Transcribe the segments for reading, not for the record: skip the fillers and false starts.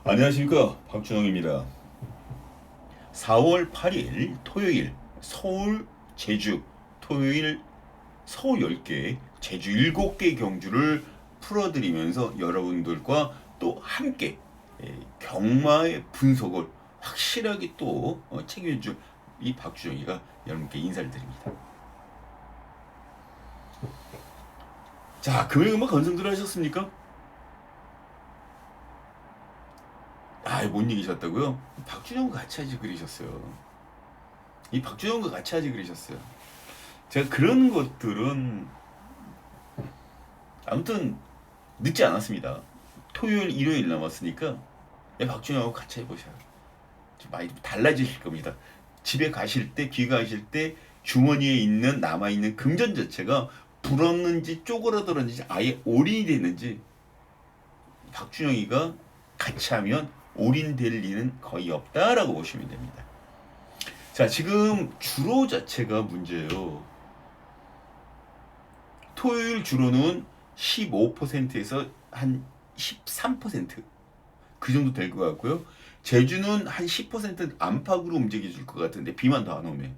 안녕하십니까, 박준영입니다. 4월 8일 토요일 서울 제주 토요일 서울 10개 제주 7개 경주를 풀어드리면서 여러분들과 또 함께 경마의 분석을 확실하게 또 책임질 이 박주영이가 여러분께 인사를 드립니다. 자, 금요일 음악 건성들 하셨습니까? 못 이기셨다고요? 박준영과 같이 하지 그러셨어요. 이 박준영과 같이 하지 그러셨어요. 제가 그런 것들은 아무튼 늦지 않았습니다. 토요일, 일요일 남았으니까 박준영하고 같이 해보셔요. 좀 많이 달라지실 겁니다. 집에 가실 때, 귀가하실 때 주머니에 있는 남아있는 금전 자체가 불었는지 쪼그라들었는지 아예 올인이 됐는지 박준영이가 같이 하면 올인될 일은 거의 없다라고 보시면 됩니다. 자, 지금 주로 자체가 문제예요. 토요일 주로는 15%에서 한 13%, 그 정도 될 것 같고요. 제주는 한 10% 안팎으로 움직여줄 것 같은데 비만 더 안 오면.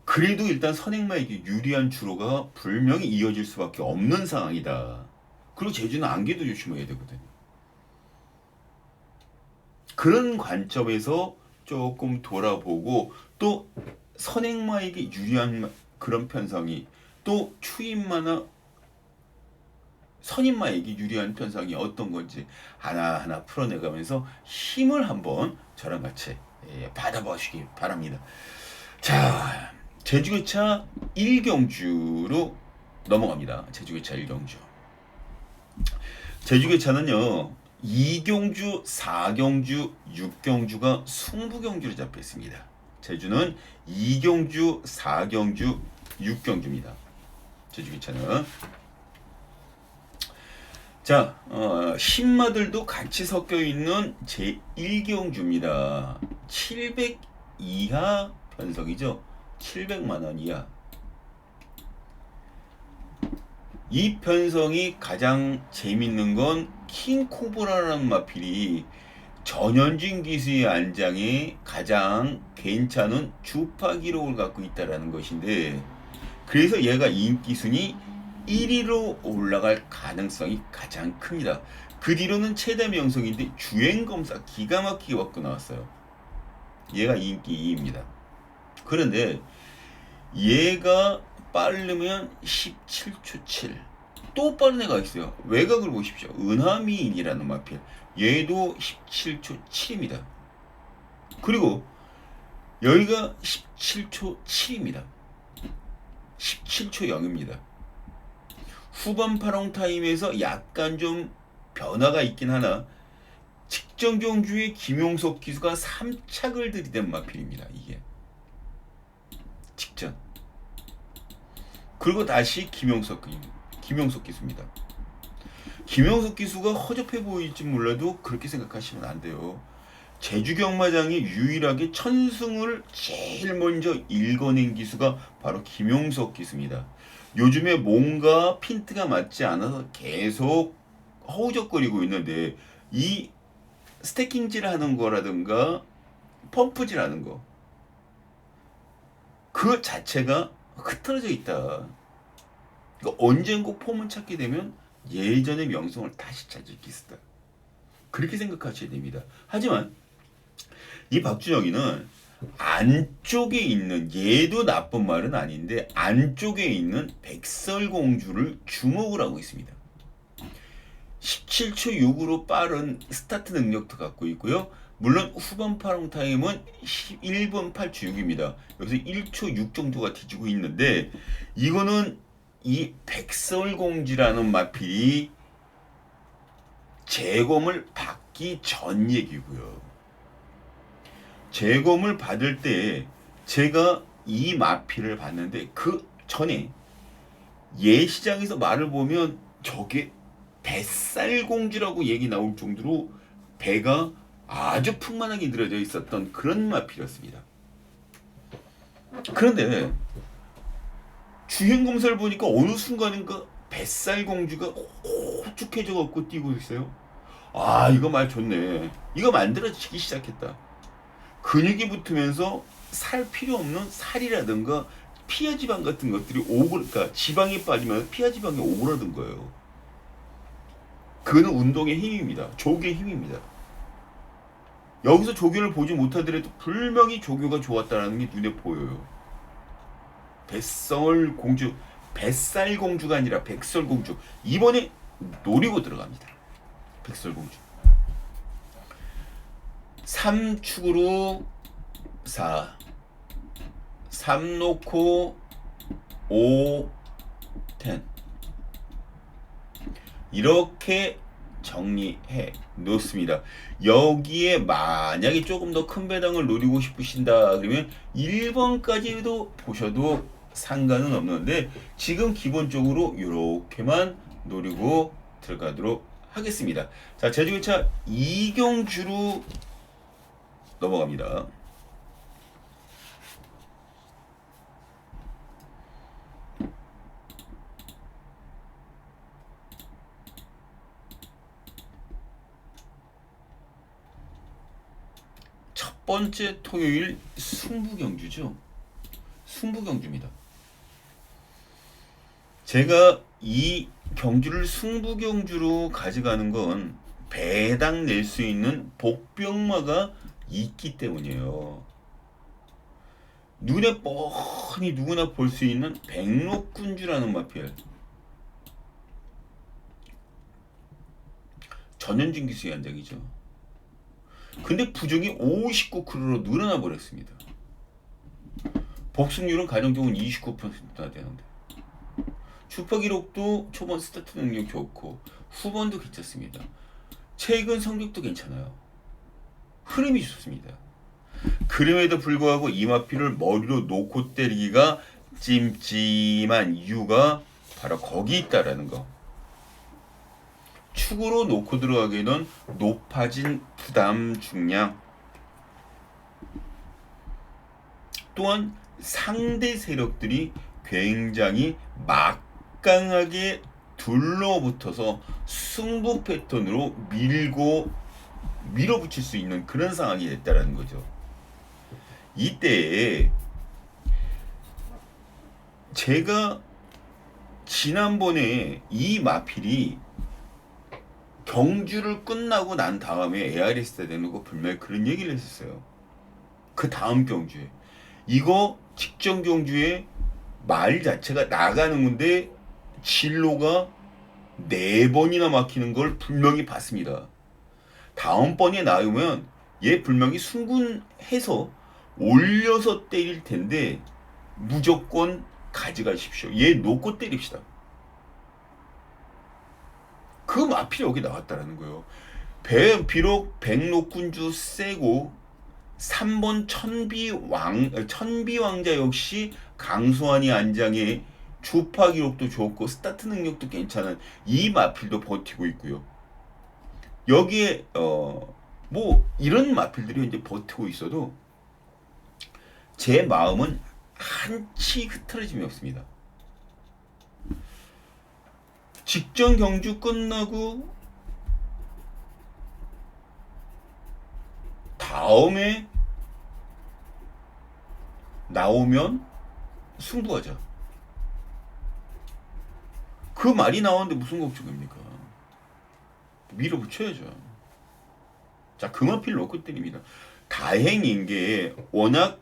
그래도 일단 선행마에게 유리한 주로가 분명히 이어질 수밖에 없는 상황이다. 그리고 제주는 안개도 조심해야 되거든요. 그런 관점에서 조금 돌아보고 또 선행마에게 유리한 그런 편성이 또 추임마나 선임마에게 유리한 편성이 어떤 건지 하나하나 풀어내가면서 힘을 한번 저랑 같이 받아보시기 바랍니다. 자, 제주개차 1경주로 넘어갑니다. 제주개차 1경주. 제주개차는요 2경주, 4경주, 6경주가 승부경주로 잡혀 있습니다. 제주는 2경주, 4경주, 6경주입니다. 제주개차는 자, 신마들도 같이 섞여 있는 제1경주입니다. 700 이하 편성이죠. 700만 원 이하. 이 편성이 가장 재밌는 건 킹코브라라는 마필이 전현진 기수의 안장에 가장 괜찮은 주파 기록을 갖고 있다라는 것인데, 그래서 얘가 인기순위 1위로 올라갈 가능성이 가장 큽니다. 그 뒤로는 최대 명성인데 주행검사 기가 막히게 받고 나왔어요. 얘가 인기 2위입니다. 그런데 얘가 빠르면 17초 7. 또 빠른 애가 있어요. 외곽을 보십시오. 은하미인이라는 마필. 얘도 17초 7입니다. 그리고 여기가 17초 7입니다. 17초 0입니다. 후반 파롱 타임에서 약간 좀 변화가 있긴 하나 직전 경주에 김용석 기수가 3착을 들이댄 마필입니다. 이게 직전. 그리고 다시 김용석 기수입니다. 김용석 기수가 허접해 보일지 몰라도 그렇게 생각하시면 안 돼요. 제주 경마장이 유일하게 천승을 제일 먼저 읽어낸 기수가 바로 김용석 기수입니다. 요즘에 뭔가 핀트가 맞지 않아서 계속 허우적거리고 있는데 이 스태킹질 하는 거라든가 펌프질 하는 거 그 자체가 흐트러져 있다. 그러니까 언젠가 폼을 찾게 되면 예전의 명성을 다시 찾을 기수다. 그렇게 생각하셔야 됩니다. 하지만 이 박준영이는 안쪽에 있는, 얘도 나쁜 말은 아닌데 안쪽에 있는 백설공주를 주목을 하고 있습니다. 17초 6으로 빠른 스타트 능력도 갖고 있고요. 물론 후반 파롱 타임은 1분 8초 6입니다. 여기서 1초 6 정도가 뒤지고 있는데 이거는 이 백설공주라는 마필이 재검을 받기 전 얘기고요. 재검을 받을 때 제가 이 마필을 봤는데 그 전에 예시장에서 말을 보면 저게 뱃살공주라고 얘기 나올 정도로 배가 아주 풍만하게 늘어져 있었던 그런 마필이었습니다. 그런데 주행검사를 보니까 어느 순간인가 뱃살공주가 호쭉해져 갖고 뛰고 있어요. 아, 이거 말 좋네. 이거 만들어지기 시작했다. 근육이 붙으면서 살 필요 없는 살이라든가 피하 지방 같은 것들이 그러니까 지방이 빠지면 피하 지방이 오그라든 거예요. 그거는 운동의 힘입니다. 조교의 힘입니다. 여기서 조교를 보지 못하더라도 분명히 조교가 좋았다는 게 눈에 보여요. 뱃살 공주가 아니라 백설 공주. 이번에 노리고 들어갑니다. 백설 공주. 3축으로 4. 3 놓고 5, 10. 이렇게 정리해 놓습니다. 여기에 만약에 조금 더 큰 배당을 노리고 싶으신다 그러면 1번까지도 보셔도 상관은 없는데 지금 기본적으로 이렇게만 노리고 들어가도록 하겠습니다. 자, 제주기차 이경주로 넘어갑니다. 첫 번째 토요일 승부경주죠. 승부경주입니다. 제가 이 경주를 승부경주로 가져가는 건 배당 낼 수 있는 복병마가 있기 때문이에요. 눈에 뻔히 누구나 볼 수 있는 백록군주라는 마필. 전현준 기수의 한장이죠. 근데 부정이 59%로 늘어나 버렸습니다. 복승률은 가정적으로 29%나 되는데 주파 기록도 초반 스타트 능력 좋고 후반도 괜찮습니다. 최근 성적도 괜찮아요. 흐름이 좋습니다. 그럼에도 불구하고 이 마필을 머리로 놓고 때리기가 찜찜한 이유가 바로 거기 있다라는 거. 축으로 놓고 들어가기에는 높아진 부담 중량, 또한 상대 세력들이 굉장히 막강하게 둘러붙어서 승부 패턴으로 밀어붙일 수 있는 그런 상황이 됐다라는 거죠. 이때 제가 지난번에 이 마필이 경주를 끝나고 난 다음에 ARS 대놓고 분명히 그런 얘기를 했었어요. 그 다음 경주에 이거 직전 경주에 말 자체가 나가는 건데 진로가 4번이나 막히는 걸 분명히 봤습니다. 다음번에 나오면 얘 분명히 순군해서 올려서 때릴 텐데 무조건 가져가십시오. 얘 놓고 때립시다. 그 마필이 여기 나왔다라는 거예요. 비록 백록군주 세고 3번 천비왕자 역시 강수환이 안장에 주파 기록도 좋고 스타트 능력도 괜찮은 이 마필도 버티고 있고요. 여기에 뭐 이런 마필들이 이제 버티고 있어도 제 마음은 한치 흐트러짐이 없습니다. 직전 경주 끝나고 다음에 나오면 승부하자. 그 말이 나오는데 무슨 걱정입니까? 밀어붙여야죠. 자, 그 마필 놓고 때립니다. 다행인 게 워낙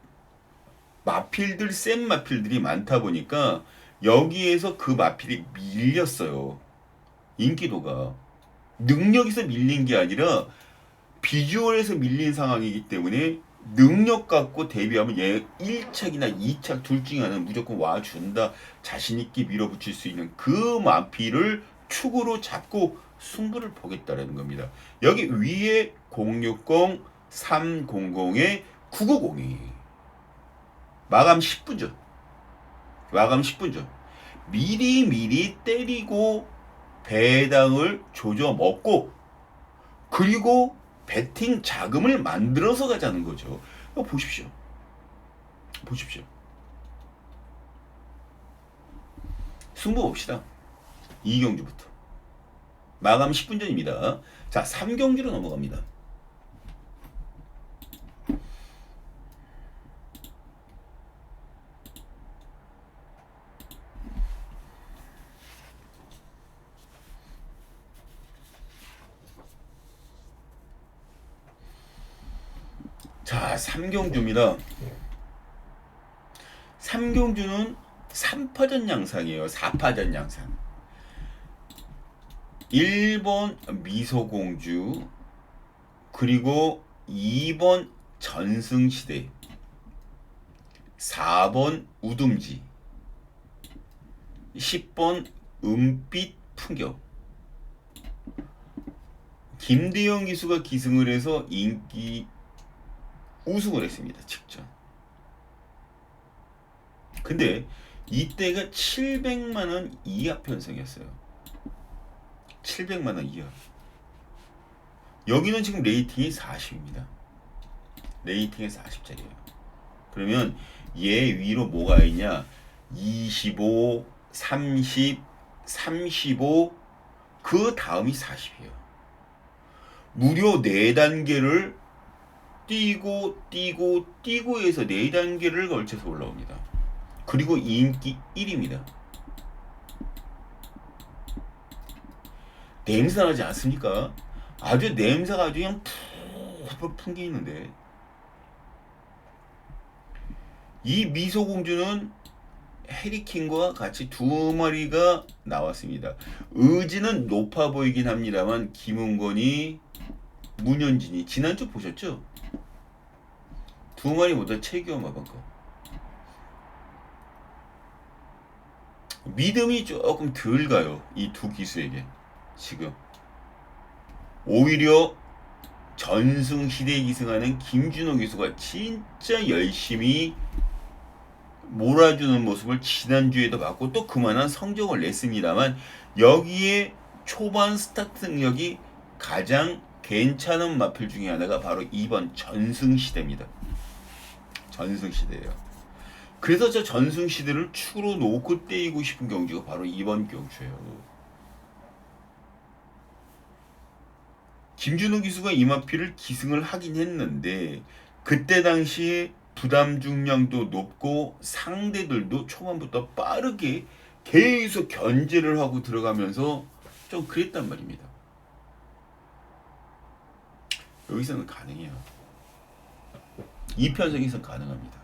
마필들 센 마필들이 많다 보니까 여기에서 그 마필이 밀렸어요. 인기도가 능력에서 밀린 게 아니라 비주얼에서 밀린 상황이기 때문에 능력 갖고 대비하면 얘 1착이나 2착 둘 중에 하나는 무조건 와준다. 자신있게 밀어붙일 수 있는 그 마필을 축으로 잡고 승부를 보겠다라는 겁니다. 여기 위에 060, 300에 990이 마감 10분 전. 마감 10분 전. 미리 때리고 배당을 조져 먹고 그리고 배팅 자금을 만들어서 가자는 거죠. 보십시오. 승부 봅시다. 이경주부터. 마감 10분 전입니다. 자, 3경주로 넘어갑니다. 자, 3경주입니다. 3경주는 3파전 양상이에요. 4파전 양상. 1번 미소공주, 그리고 2번 전승시대, 4번 우둠지, 10번 은빛 풍경. 김대영 기수가 기승을 해서 인기 우승을 했습니다. 직전. 근데 이때가 700만원 이하 편성이었어요. 700만원 이하. 여기는 지금 레이팅이 40입니다. 레이팅이 40짜리예요. 그러면 얘 위로 뭐가 있냐? 25, 30, 35, 그 다음이 40이에요. 무려 4단계를 뛰고 해서 4단계를 걸쳐서 올라옵니다. 그리고 인기 1위입니다. 냄새 나지 않습니까? 아주 냄새가 아주 그냥 푹 풍기는데, 이 미소공주는 해리킹과 같이 2마리가 나왔습니다. 의지는 높아 보이긴 합니다만 김은권이, 문현진이 지난주 보셨죠? 2마리보다 체기어마방 거. 믿음이 조금 덜 가요. 이 두 기수에게 지금. 오히려 전승시대에 기승하는 김준호 기수가 진짜 열심히 몰아주는 모습을 지난주에도 봤고 또 그만한 성적을 냈습니다만, 여기에 초반 스타트 능력이 가장 괜찮은 마필 중에 하나가 바로 2번 전승시대입니다. 전승시대예요. 그래서 저 전승시대를 축으로 놓고 때리고 싶은 경주가 바로 2번 경주예요. 김준호 기수가 이 마필을 기승을 하긴 했는데, 그때 당시에 부담 중량도 높고 상대들도 초반부터 빠르게 계속 견제를 하고 들어가면서 좀 그랬단 말입니다. 여기서는 가능해요. 이 편성에서는 가능합니다.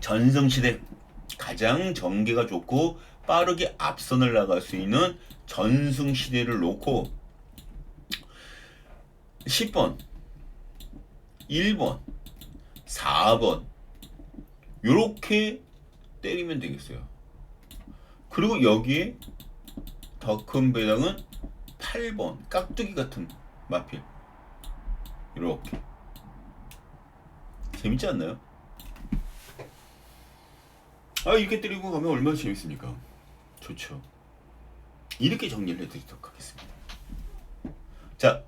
전성시대 가장 전개가 좋고 빠르게 앞선을 나갈 수 있는 전승시대를 놓고 10번, 1번, 4번 요렇게 때리면 되겠어요. 그리고 여기에 더 큰 배당은 8번 깍두기 같은 마필. 이렇게 재밌지 않나요? 이렇게 때리고 가면 얼마나 재밌습니까? 좋죠. 이렇게 정리를 해드리도록 하겠습니다. 자,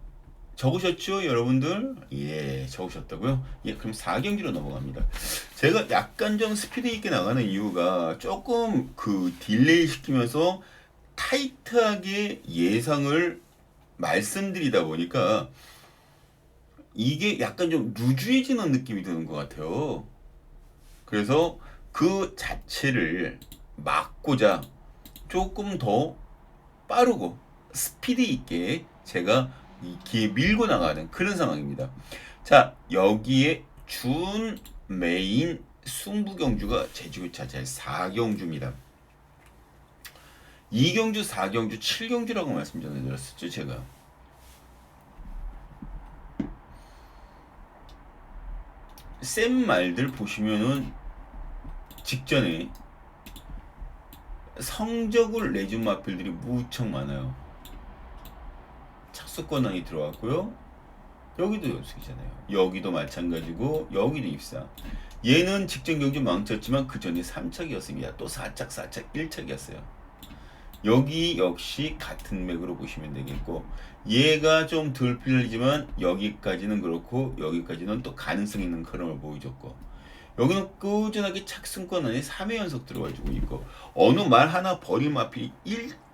적으셨죠, 여러분들? 예, 적으셨다고요? 예, 그럼 4경기로 넘어갑니다. 제가 약간 좀 스피드 있게 나가는 이유가 조금 그 딜레이 시키면서 타이트하게 예상을 말씀드리다 보니까 이게 약간 좀 루즈해지는 느낌이 드는 것 같아요. 그래서 그 자체를 막고자 조금 더 빠르고 스피드 있게 제가 이렇게 밀고 나가는 그런 상황입니다. 자, 여기에 준 메인 승부경주가 제주차잘 4경주입니다. 2경주, 4경주, 7경주라고 말씀드렸었죠, 제가. 센 말들 보시면은 직전에 성적을 내준 마필들이 무척 많아요. 착수권왕이 들어왔고요. 여기도 연속이잖아요. 여기도 마찬가지고 여기도 입사. 얘는 직전 경주 망쳤지만 그 전에 3착이었습니다. 또 4착, 4착, 1착이었어요. 여기 역시 같은 맥으로 보시면 되겠고, 얘가 좀 덜 풀리지만 여기까지는 그렇고 여기까지는 또 가능성 있는 흐름을 보여줬고, 여기는 꾸준하게 착승권 안에 3회 연속 들어가지고 있고, 어느 말 하나 버릴 마필이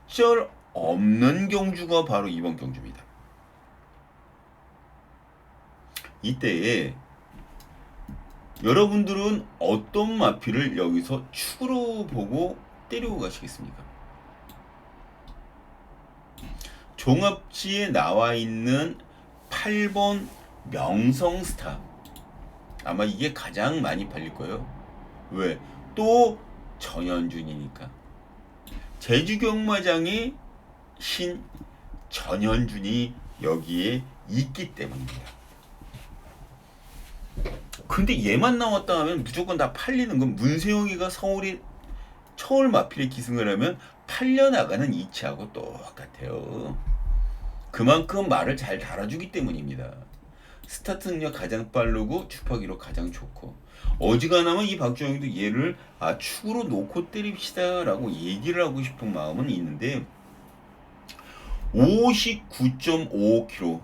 적절 없는 경주가 바로 이번 경주입니다. 이때에 여러분들은 어떤 마필을 여기서 축으로 보고 때리고 가시겠습니까? 종합지에 나와 있는 8번 명성스타, 아마 이게 가장 많이 팔릴 거예요. 왜? 또 전현준이니까. 제주경마장의 신 전현준이 여기에 있기 때문입니다. 근데 얘만 나왔다 하면 무조건 다 팔리는 건, 문세영이가 서울에 서울 마필에 기승을 하면 팔려나가는 이치하고 똑같아요. 그만큼 말을 잘 달아주기 때문입니다. 스타트 능력 가장 빠르고 주파기로 가장 좋고, 어지간하면 이 박주영이도 얘를 축으로 놓고 때립시다 라고 얘기를 하고 싶은 마음은 있는데, 59.5kg,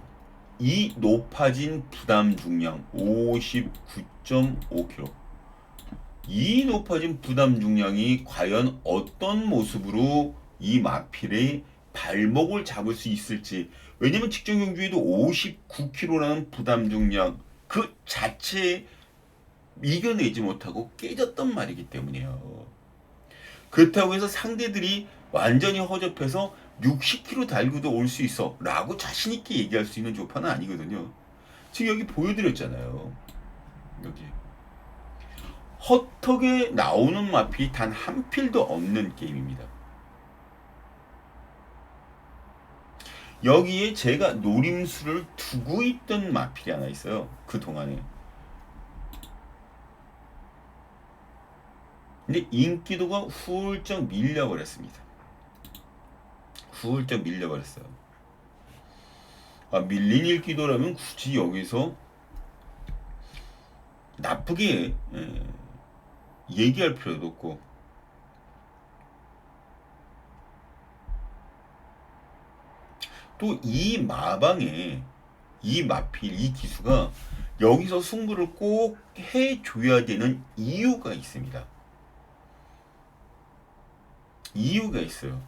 이 높아진 부담 중량 59.5kg, 이 높아진 부담 중량이 과연 어떤 모습으로 이 마필의 발목을 잡을 수 있을지. 왜냐면 직전 경주에도 59kg라는 부담 중량 그 자체에 이겨내지 못하고 깨졌단 말이기 때문이에요. 그렇다고 해서 상대들이 완전히 허접해서 60kg 달고도 올 수 있어 라고 자신있게 얘기할 수 있는 조파는 아니거든요. 지금 여기 보여드렸잖아요. 여기 헛턱에 나오는 마필이 단 한 필도 없는 게임입니다. 여기에 제가 노림수를 두고 있던 마필이 하나 있어요. 그 동안에. 근데 인기도가 훌쩍 밀려버렸습니다. 훌쩍 밀려버렸어요. 밀린 인기도라면 굳이 여기서 나쁘게 얘기할 필요도 없고, 또 이 마방에 이 마필, 이 기수가 여기서 승부를 꼭 해줘야 되는 이유가 있습니다. 이유가 있어요.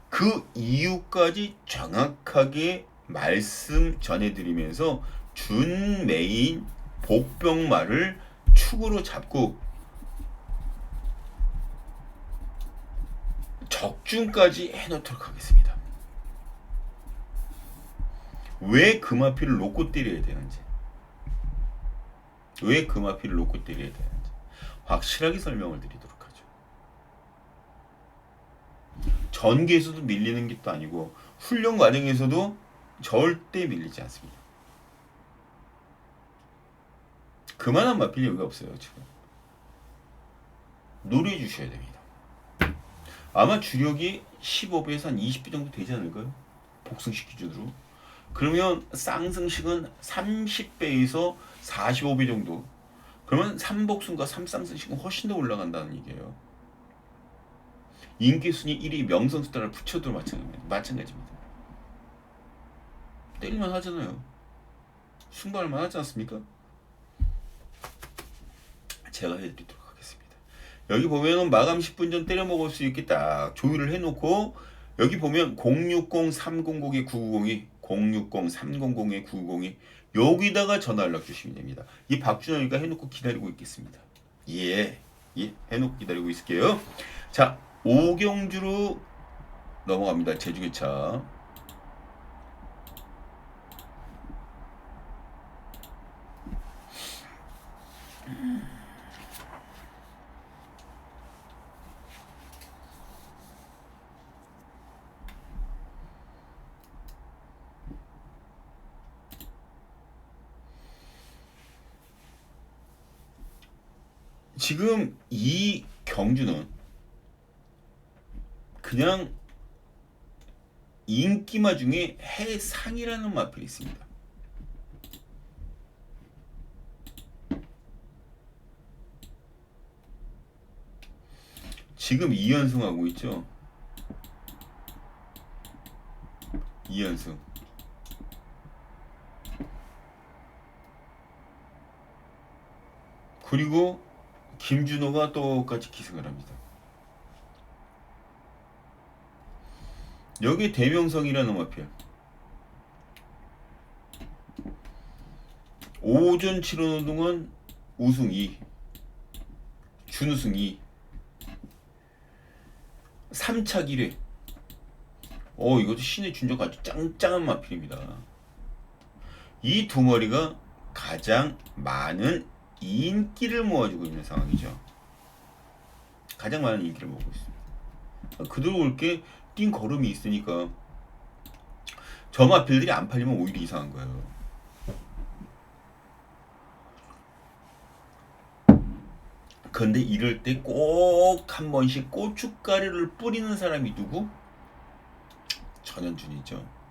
그 이유까지 정확하게 말씀 전해드리면서 준메인 복병말을 축으로 잡고 적중까지 해놓도록 하겠습니다. 왜 금화피를 놓고 때려야 되는지, 왜 금화피를 놓고 때려야 되는지 확실하게 설명을 드리도록 하죠. 전개에서도 밀리는 것도 아니고 훈련 과정에서도 절대 밀리지 않습니다. 그만한 마필 여기가 없어요. 지금 노려해 주셔야 됩니다. 아마 주력이 15배에서 한 20배 정도 되지 않을까요? 복승식 기준으로. 그러면 쌍승식은 30배에서 45배 정도. 그러면 3복승과 3쌍승식은 훨씬 더 올라간다는 얘기예요. 인기순위 1위 명성스타를 붙여도 마찬가지입니다. 때릴만 하잖아요. 승부할만 하지 않습니까? 제가 해드리도록 하겠습니다. 여기 보면은 마감 10분 전 때려 먹을 수 있게 딱 조율을 해놓고, 여기 보면 060-300-990이 060-300-990이 여기다가 전화 연락 주시면 됩니다. 이 박준영이가 해놓고 기다리고 있겠습니다. 예, 해놓고 기다리고 있을게요. 자, 오경주로 넘어갑니다. 제주기차. 지금 이 경주는 그냥 인기마 중에 해상이라는 마필이 있습니다. 지금 2연승 하고 있죠. 2연승. 그리고 김준호가 똑같이 기승을 합니다. 여기 대명성이라는 마필. 오전 치르는 동안 우승 2, 준우승 2, 3차 1회. 이것도 신의 준적 아주 짱짱한 마필입니다. 이 두 머리가 가장 많은 인기를 모아주고 있는 상황이죠. 가장 많은 인기를 모으고 있습니다. 그대로 올게 띵 걸음이 있으니까 저 마필들이 안 팔리면 오히려 이상한 거예요. 그런데 이럴 때 꼭 한 번씩 고춧가루를 뿌리는 사람이 누구? 전현준이죠.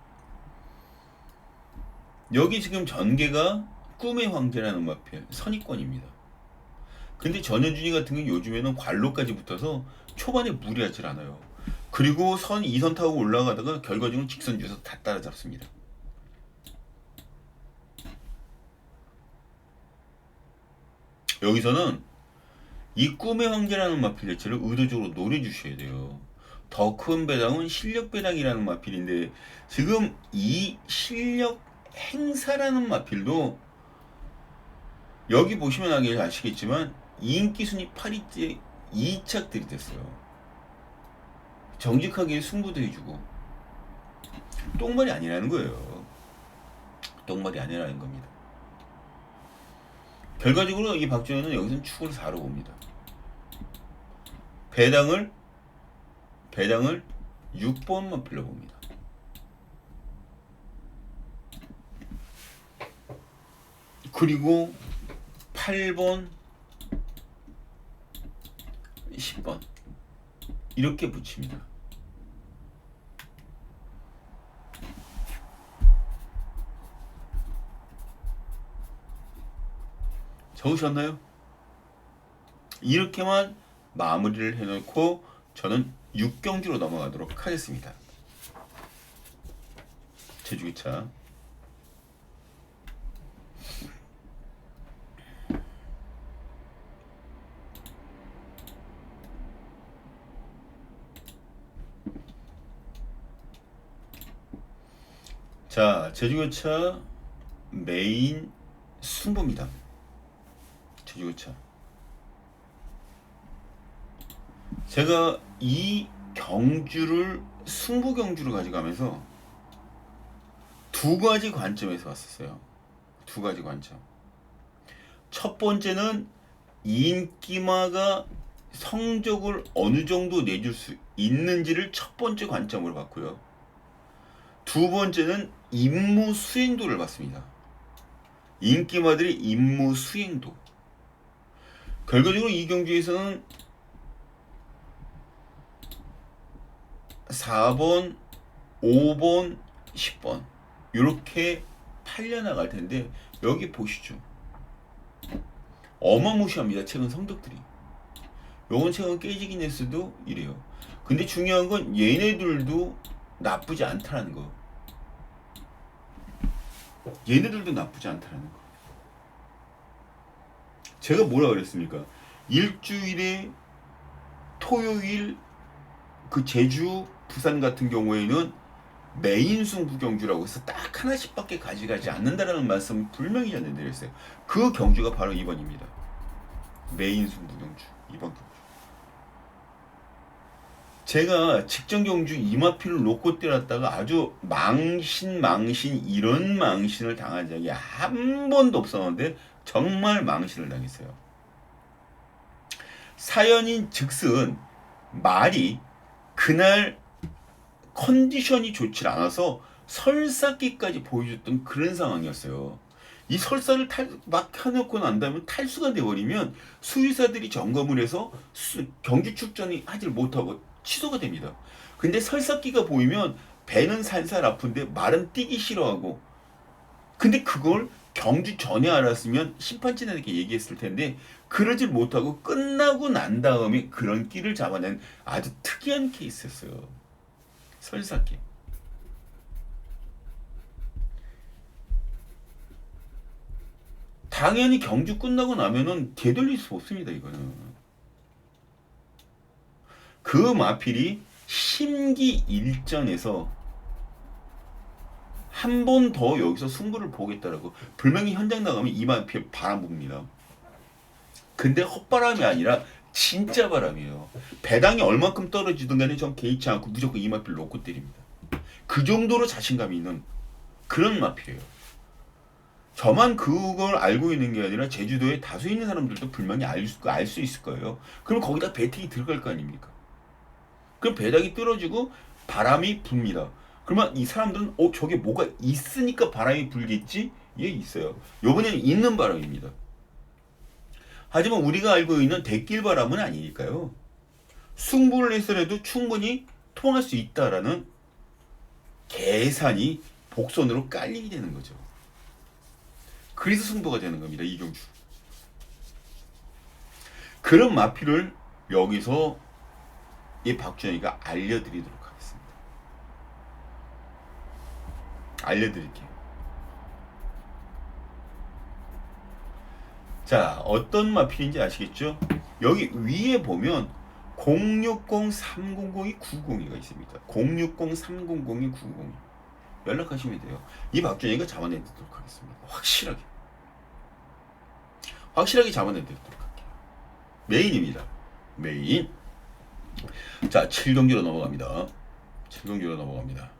여기 지금 전개가 꿈의 황제라는 마필 선입권입니다. 근데 전현준이 같은 경우 요즘에는 관로까지 붙어서 초반에 무리하질 않아요. 그리고 선 2선 타고 올라가다가 결과적으로 직선 주서 다 따라잡습니다. 여기서는 이 꿈의 황제라는 마필 자체를 의도적으로 노려주셔야 돼요. 더 큰 배당은 실력 배당이라는 마필인데 지금 이 실력 행사라는 마필도 여기 보시면 아시겠지만 인기 순위 8위째 2착 들이댔어요. 정직하게 승부도 해주고 똥말이 아니라는 거예요. 똥말이 아니라는 겁니다. 결과적으로 이 박주현은 여기서는 축을 4로 봅니다. 배당을 6번만 빌려봅니다. 그리고 8번, 10번 이렇게 붙입니다. 적으셨나요? 이렇게만 마무리를 해놓고 저는 6경주로 넘어가도록 하겠습니다. 제주기차. 자, 제주기차 메인 승부입니다. 제주기차. 제가 이 경주를 승부 경주로 가져가면서 두 가지 관점에서 봤었어요. 두 가지 관점. 첫 번째는 인기마가 성적을 어느 정도 내줄 수 있는지를 첫 번째 관점으로 봤고요. 두 번째는 임무 수행도를 봤습니다. 인기마들의 임무 수행도. 결과적으로 이 경주에서는 4번, 5번, 10번 이렇게 팔려나갈 텐데 여기 보시죠. 어마무시합니다. 최근 성적들이. 요건 최근 깨지긴 했어도 이래요. 근데 중요한 건 얘네들도 나쁘지 않다는 거. 얘네들도 나쁘지 않다는 거. 제가 뭐라 그랬습니까? 일주일에 토요일 그 제주, 부산 같은 경우에는 메인 승부 경주라고 해서 딱 하나씩밖에 가져가지 않는다라는 말씀 분명히 전해 드렸어요. 그 경주가 바로 2번입니다. 메인 승부 경주 2번 경주. 제가 직전 경주 이마필을 놓고 때렸다가 아주 망신 이런 망신을 당한 적이 한 번도 없었는데 정말 망신을 당했어요. 사연인 즉슨 말이 그날 컨디션이 좋지 않아서 설사기까지 보여줬던 그런 상황이었어요. 이 설사를 막 해놓고 난 다음에 탈수가 돼버리면 수의사들이 점검을 해서 경주 출전이 하질 못하고 취소가 됩니다. 근데 설사기가 보이면 배는 살살 아픈데 말은 뛰기 싫어하고, 근데 그걸 경주 전에 알았으면 심판진에게 얘기했을 텐데 그러질 못하고 끝나고 난 다음에 그런 끼를 잡아낸 아주 특이한 케이스였어요. 설사기. 당연히 경주 끝나고 나면은 되돌릴 수 없습니다. 이거는 그 마필이 심기일전에서 한 번 더 여기서 승부를 보겠다라고. 불명이 현장 나가면 이만 바람 붑니다. 근데 헛바람이 아니라 진짜 바람이에요. 배당이 얼만큼 떨어지든 간에 전 개의치 않고 무조건 이마필 놓고 때립니다. 그 정도로 자신감이 있는 그런 마필이에요. 저만 그걸 알고 있는 게 아니라 제주도에 다수 있는 사람들도 분명히 알 수 있을 거예요. 그럼 거기다 배팅이 들어갈 거 아닙니까? 그럼 배당이 떨어지고 바람이 붑니다. 그러면 이 사람들은 저게 뭐가 있으니까 바람이 불겠지? 예, 있어요. 요번에는 있는 바람입니다. 하지만 우리가 알고 있는 대길 바람은 아니니까요. 승부를 해서라도 충분히 통할 수 있다라는 계산이 복선으로 깔리게 되는 거죠. 그래서 승부가 되는 겁니다. 이경주. 그런 마필을 여기서 이 박준영이가 알려드리도록 하겠습니다. 알려드릴게요. 자, 어떤 마필인지 아시겠죠? 여기 위에 보면 060-300-902가 있습니다. 060-300-902 연락하시면 돼요. 이 박준영이가 잡아내도록 하겠습니다. 확실하게 잡아내도록 할게요. 메인입니다. 메인. 자, 7경기로 넘어갑니다. 7경기로 넘어갑니다.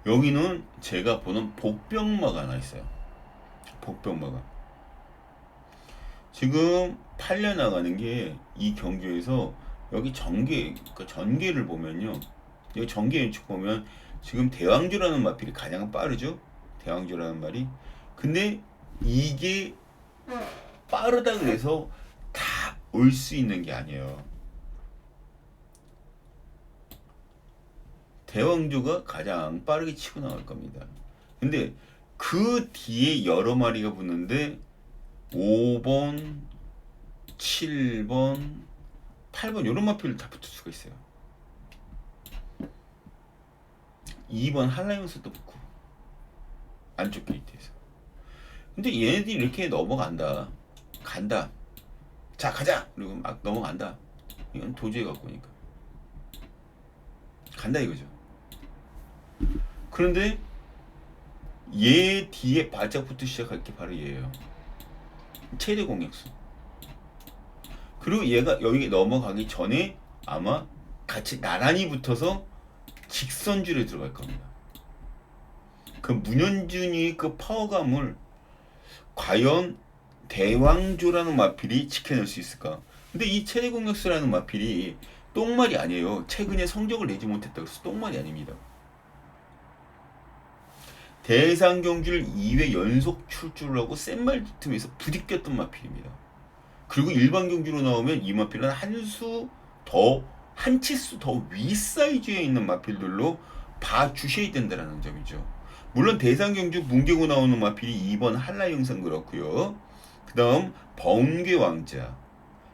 여기는 제가 보는 복병마가 하나 있어요. 복병마가. 지금 팔려 나가는 게 이 경기에서 여기 전개를 보면요. 여기 전개 연축 보면 지금 대왕조라는 마필이 가장 빠르죠. 대왕조라는 말이. 근데 이게 빠르다 그래서 다 올 수 있는 게 아니에요. 대왕조가 가장 빠르게 치고 나갈 겁니다. 근데 그 뒤에 여러 마리가 붙는데 5번, 7번, 8번 이런 마필을 다 붙을 수가 있어요. 2번 한라이온스도 붙고 안쪽 게이트에서. 근데 얘네들이 이렇게 넘어간다. 간다. 자, 가자. 그리고 막 넘어간다. 이건 도저히 갖고 오니까 간다 이거죠. 그런데 얘 뒤에 발작부터 시작할 게 바로 얘예요. 최대 공약수. 그리고 얘가 여기 넘어가기 전에 아마 같이 나란히 붙어서 직선줄에 들어갈 겁니다. 그 문현준이 그 파워감을 과연 대왕조라는 마필이 지켜낼 수 있을까? 근데 이 최대 공약수라는 마필이 똥말이 아니에요. 최근에 성적을 내지 못했다고 해서 똥말이 아닙니다. 대상경주를 2회 연속 출주를 하고 센말 틈에서 부딪혔던 마필입니다. 그리고 일반 경주로 나오면 이 마필은 한 치수 더 위 사이즈에 있는 마필들로 봐주셔야 된다는 점이죠. 물론 대상경주 문개고 나오는 마필이 2번 한라영상 그렇고요. 그 다음 번개왕자,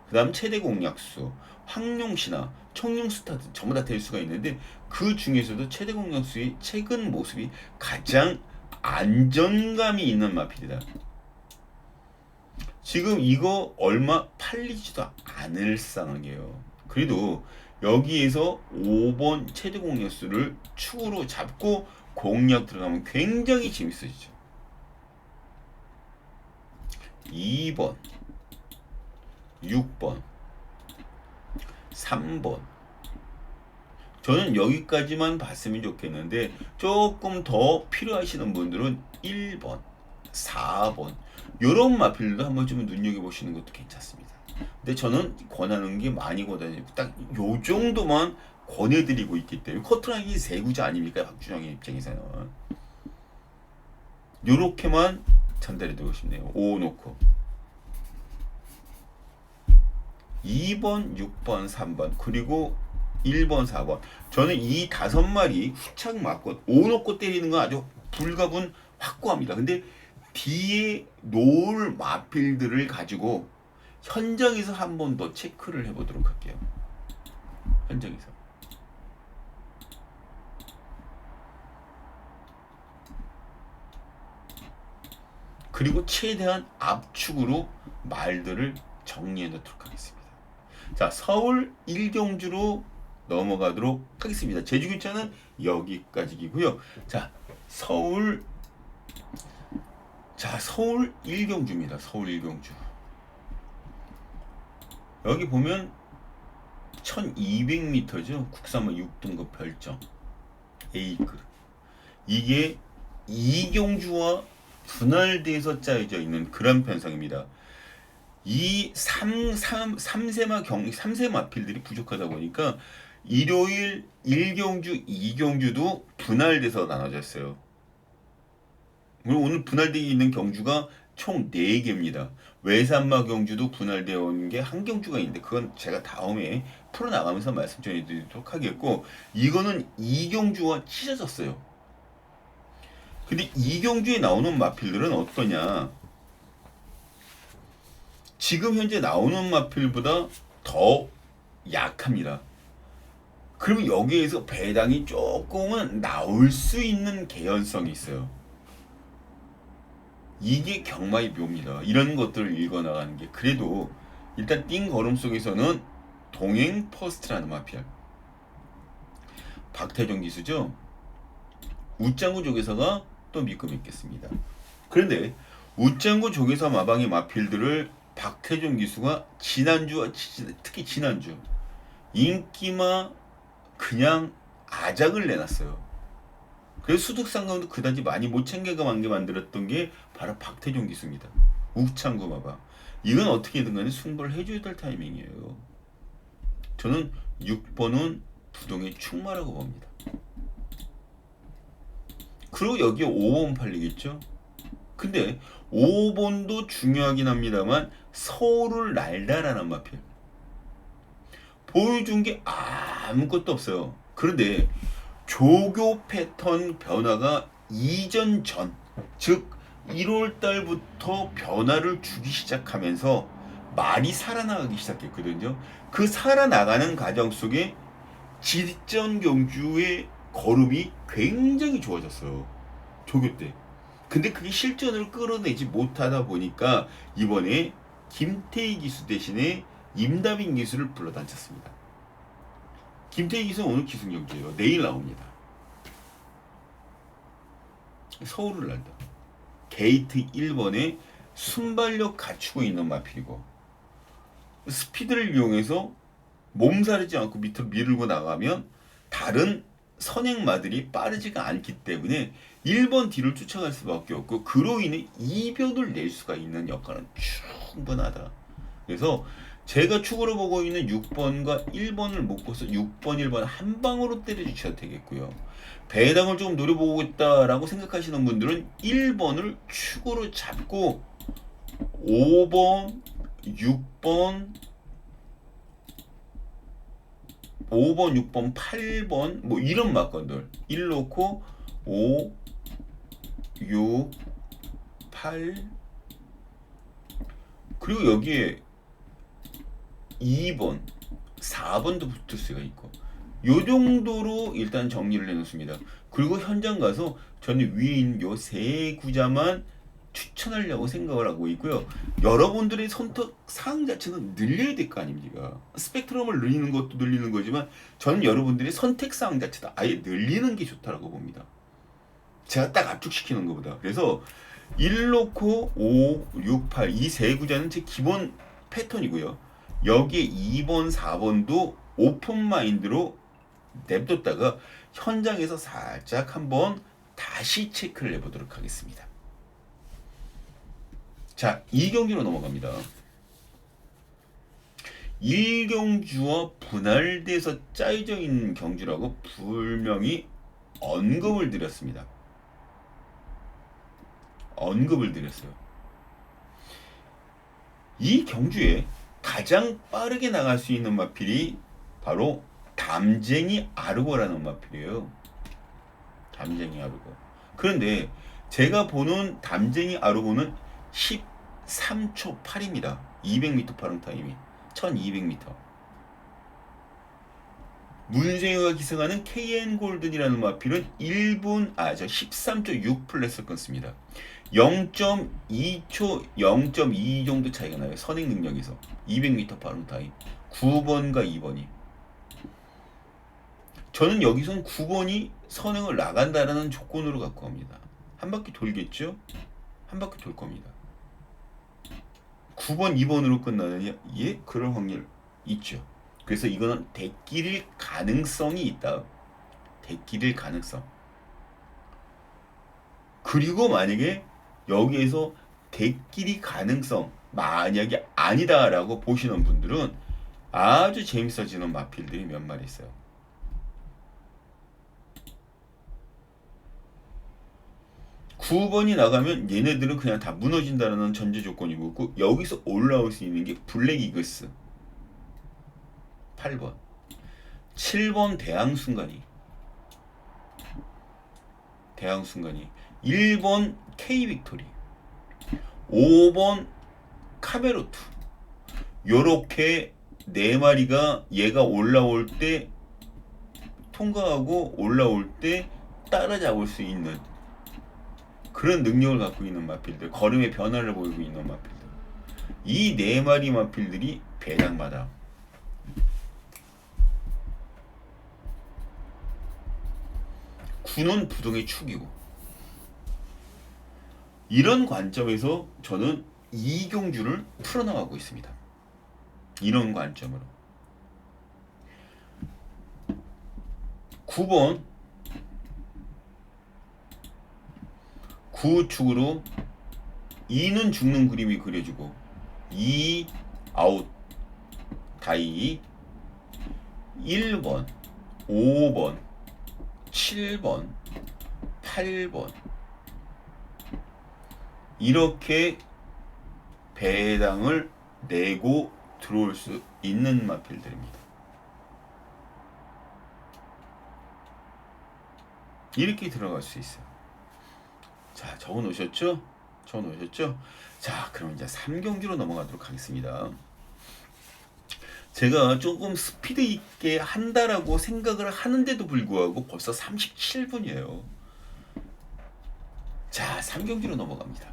그 다음 최대공약수, 황룡신화, 청룡스타드 전부 다 될 수가 있는데 그 중에서도 최대공약수의 최근 모습이 가장 안정감이 있는 마필이다. 지금 이거 얼마 팔리지도 않을 상황이에요. 그래도 여기에서 5번 최대공약수를 축으로 잡고 공략 들어가면 굉장히 재밌어지죠. 2번, 6번, 3번. 저는 여기까지만 봤으면 좋겠는데 조금 더 필요하시는 분들은 1번, 4번 이런 마필도 한번 좀 눈여겨보시는 것도 괜찮습니다. 근데 저는 권하는 게 많이 권하는 딱 요 정도만 권해드리고 있기 때문에 커트라인이 세 구자 아닙니까? 박준영의 입장에서는 요렇게만 전달해드리고 싶네요. 5 놓고 2번, 6번, 3번 그리고 1번, 4번 저는 이 5마리 후착 맞고 5 놓고 때리는 건 아주 불가분 확고합니다. 근데 뒤에 놓을 마필들을 가지고 현장에서 한 번 더 체크를 해보도록 할게요. 현장에서. 그리고 최대한 압축으로 말들을 정리해 놓도록 하겠습니다. 자, 서울 일경주로 넘어가도록 하겠습니다. 제주교차는 여기까지이고요. 자, 서울 일경주입니다. 서울 일경주. 여기 보면 1200m죠. 국산화 6등급 별정 A급. 이게 이경주와 분할돼서 짜여져 있는 그런 편성입니다. 이 3세마 필들이 부족하다 보니까 일요일 1경주, 2경주도 분할돼서 나눠졌어요. 그리고 오늘 분할되어 있는 경주가 총 4개입니다. 외산마 경주도 분할되어 있는 게 한 경주가 있는데 그건 제가 다음에 풀어나가면서 말씀 전해드리도록 하겠고, 이거는 2경주와 찢어졌어요. 근데 2경주에 나오는 마필들은 어떠냐? 지금 현재 나오는 마필보다 더 약합니다. 그러면 여기에서 배당이 조금은 나올 수 있는 개연성이 있어요. 이게 경마의 묘입니다. 이런 것들을 읽어나가는 게. 그래도 일단 띵 걸음 속에서는 동행 퍼스트라는 마필, 박태종 기수죠. 웃장구 조계사가 또 믿고 믿겠습니다. 그런데 웃장구 조계사 마방의 마필들을 박태종 기수가 지난주와 특히 지난주 인기마 그냥 아작을 내놨어요. 그래서 수득상금도 그다지 많이 못 챙겨가게 만들었던 게 바로 박태종 기수입니다. 우창구 마방. 이건 어떻게든 간에 승부를 해줘야 될 타이밍이에요. 저는 6번은 부동의 충마라고 봅니다. 그리고 여기에 5번 팔리겠죠. 근데 5번도 중요하긴 합니다만 서울을 날다라는 마필 보여준 게 아무것도 없어요. 그런데 조교 패턴 변화가 이전 전, 즉 1월 달부터 변화를 주기 시작하면서 말이 살아나가기 시작했거든요. 그 살아나가는 과정 속에 직전 경주의 걸음이 굉장히 좋아졌어요. 조교 때. 근데 그게 실전을 끌어내지 못하다 보니까 이번에 김태희 기수 대신에 임다빈 기수를 불러다녔습니다. 김태희 기수는 오늘 기승경주예요. 내일 나옵니다. 서울을 난다. 게이트 1번에 순발력 갖추고 있는 마필이고 스피드를 이용해서 몸살이지 않고 밑으로 밀고 나가면 다른 선행마들이 빠르지가 않기 때문에 1번 뒤를 쫓아갈 수밖에 없고 그로 인해 이변을 낼 수가 있는 역할은 충분하다. 그래서 제가 축으로 보고 있는 6번과 1번을 묶어서 6번, 1번 한 방으로 때려주셔도 되겠고요. 배당을 좀 노려보고 있다라고 생각하시는 분들은 1번을 축으로 잡고 5번, 6번, 6번, 8번 뭐 이런 막건들 1 놓고 5, 6, 8 그리고 여기에 2번, 4번도 붙을 수가 있고 요 정도로 일단 정리를 해놓습니다. 그리고 현장 가서 저는 위에 있는 요 세 구자만 추천하려고 생각을 하고 있고요. 여러분들의 선택 사항 자체는 늘려야 될 거 아닙니까? 스펙트럼을 늘리는 것도 늘리는 거지만 저는 여러분들의 선택 사항 자체도 아예 늘리는 게 좋다라고 봅니다. 제가 딱 압축시키는 것보다. 그래서 1 놓고 5, 6, 8 이 세 구자는 제 기본 패턴이고요. 여기에 2번, 4번도 오픈 마인드로 냅뒀다가 현장에서 살짝 한번 다시 체크를 해보도록 하겠습니다. 자, 2경주로 넘어갑니다. 1경주와 분할돼서 짜여져 있는 경주라고 분명히 언급을 드렸습니다. 언급을 드렸어요. 이 경주에 가장 빠르게 나갈 수 있는 마필이 바로 담쟁이 아르고라는 마필이에요. 담쟁이 아르고. 그런데 제가 보는 담쟁이 아르고는 13초 8입니다. 200m 파른 타임이 1200m. 문세영가 기승하는 KN 골든이라는 마필은 13.6 플랫을 끊습니다. 0.2초, 0.2 정도 차이가 나요. 선행 능력에서. 200m 파른 타임. 9번과 2번이. 저는 여기선 9번이 선행을 나간다라는 조건으로 갖고 갑니다. 한 바퀴 돌겠죠? 한 바퀴 돌 겁니다. 9번, 2번으로 끝나느냐? 예, 그럴 확률 있죠. 그래서 이거는 대끼릴 가능성이 있다. 대끼릴 가능성. 그리고 만약에 여기에서 대끼리 가능성 만약에 아니다라고 보시는 분들은 아주 재밌어지는 마필들이 몇 마리 있어요. (9번이) 나가면 얘네들은 그냥 다 무너진다는 전제 조건이고 있고, 여기서 올라올 수 있는 게 블랙 이글스 8번, 7번 대항순간이, 1번 K빅토리, 5번 카메로투. 요렇게 4마리가 얘가 올라올 때 통과하고 올라올 때 따라잡을 수 있는 그런 능력을 갖고 있는 마필들, 걸음의 변화를 보이고 있는 마필들. 이 4마리 마필들이 배당마다 구는 부동의 축이고, 이런 관점에서 저는 이경주를 풀어나가고 있습니다. 이런 관점으로 9번 9축으로 2는 죽는 그림이 그려지고 2 아웃 다이 1번 5번 7번 8번 이렇게 배당을 내고 들어올 수 있는 마필들입니다. 이렇게 들어갈 수 있어요. 자, 적어 놓으셨죠? 자, 그럼 이제 3경주로 넘어가도록 하겠습니다. 제가 조금 스피드 있게 한다라고 생각을 하는데도 불구하고 벌써 37분이에요. 자, 3경주로 넘어갑니다.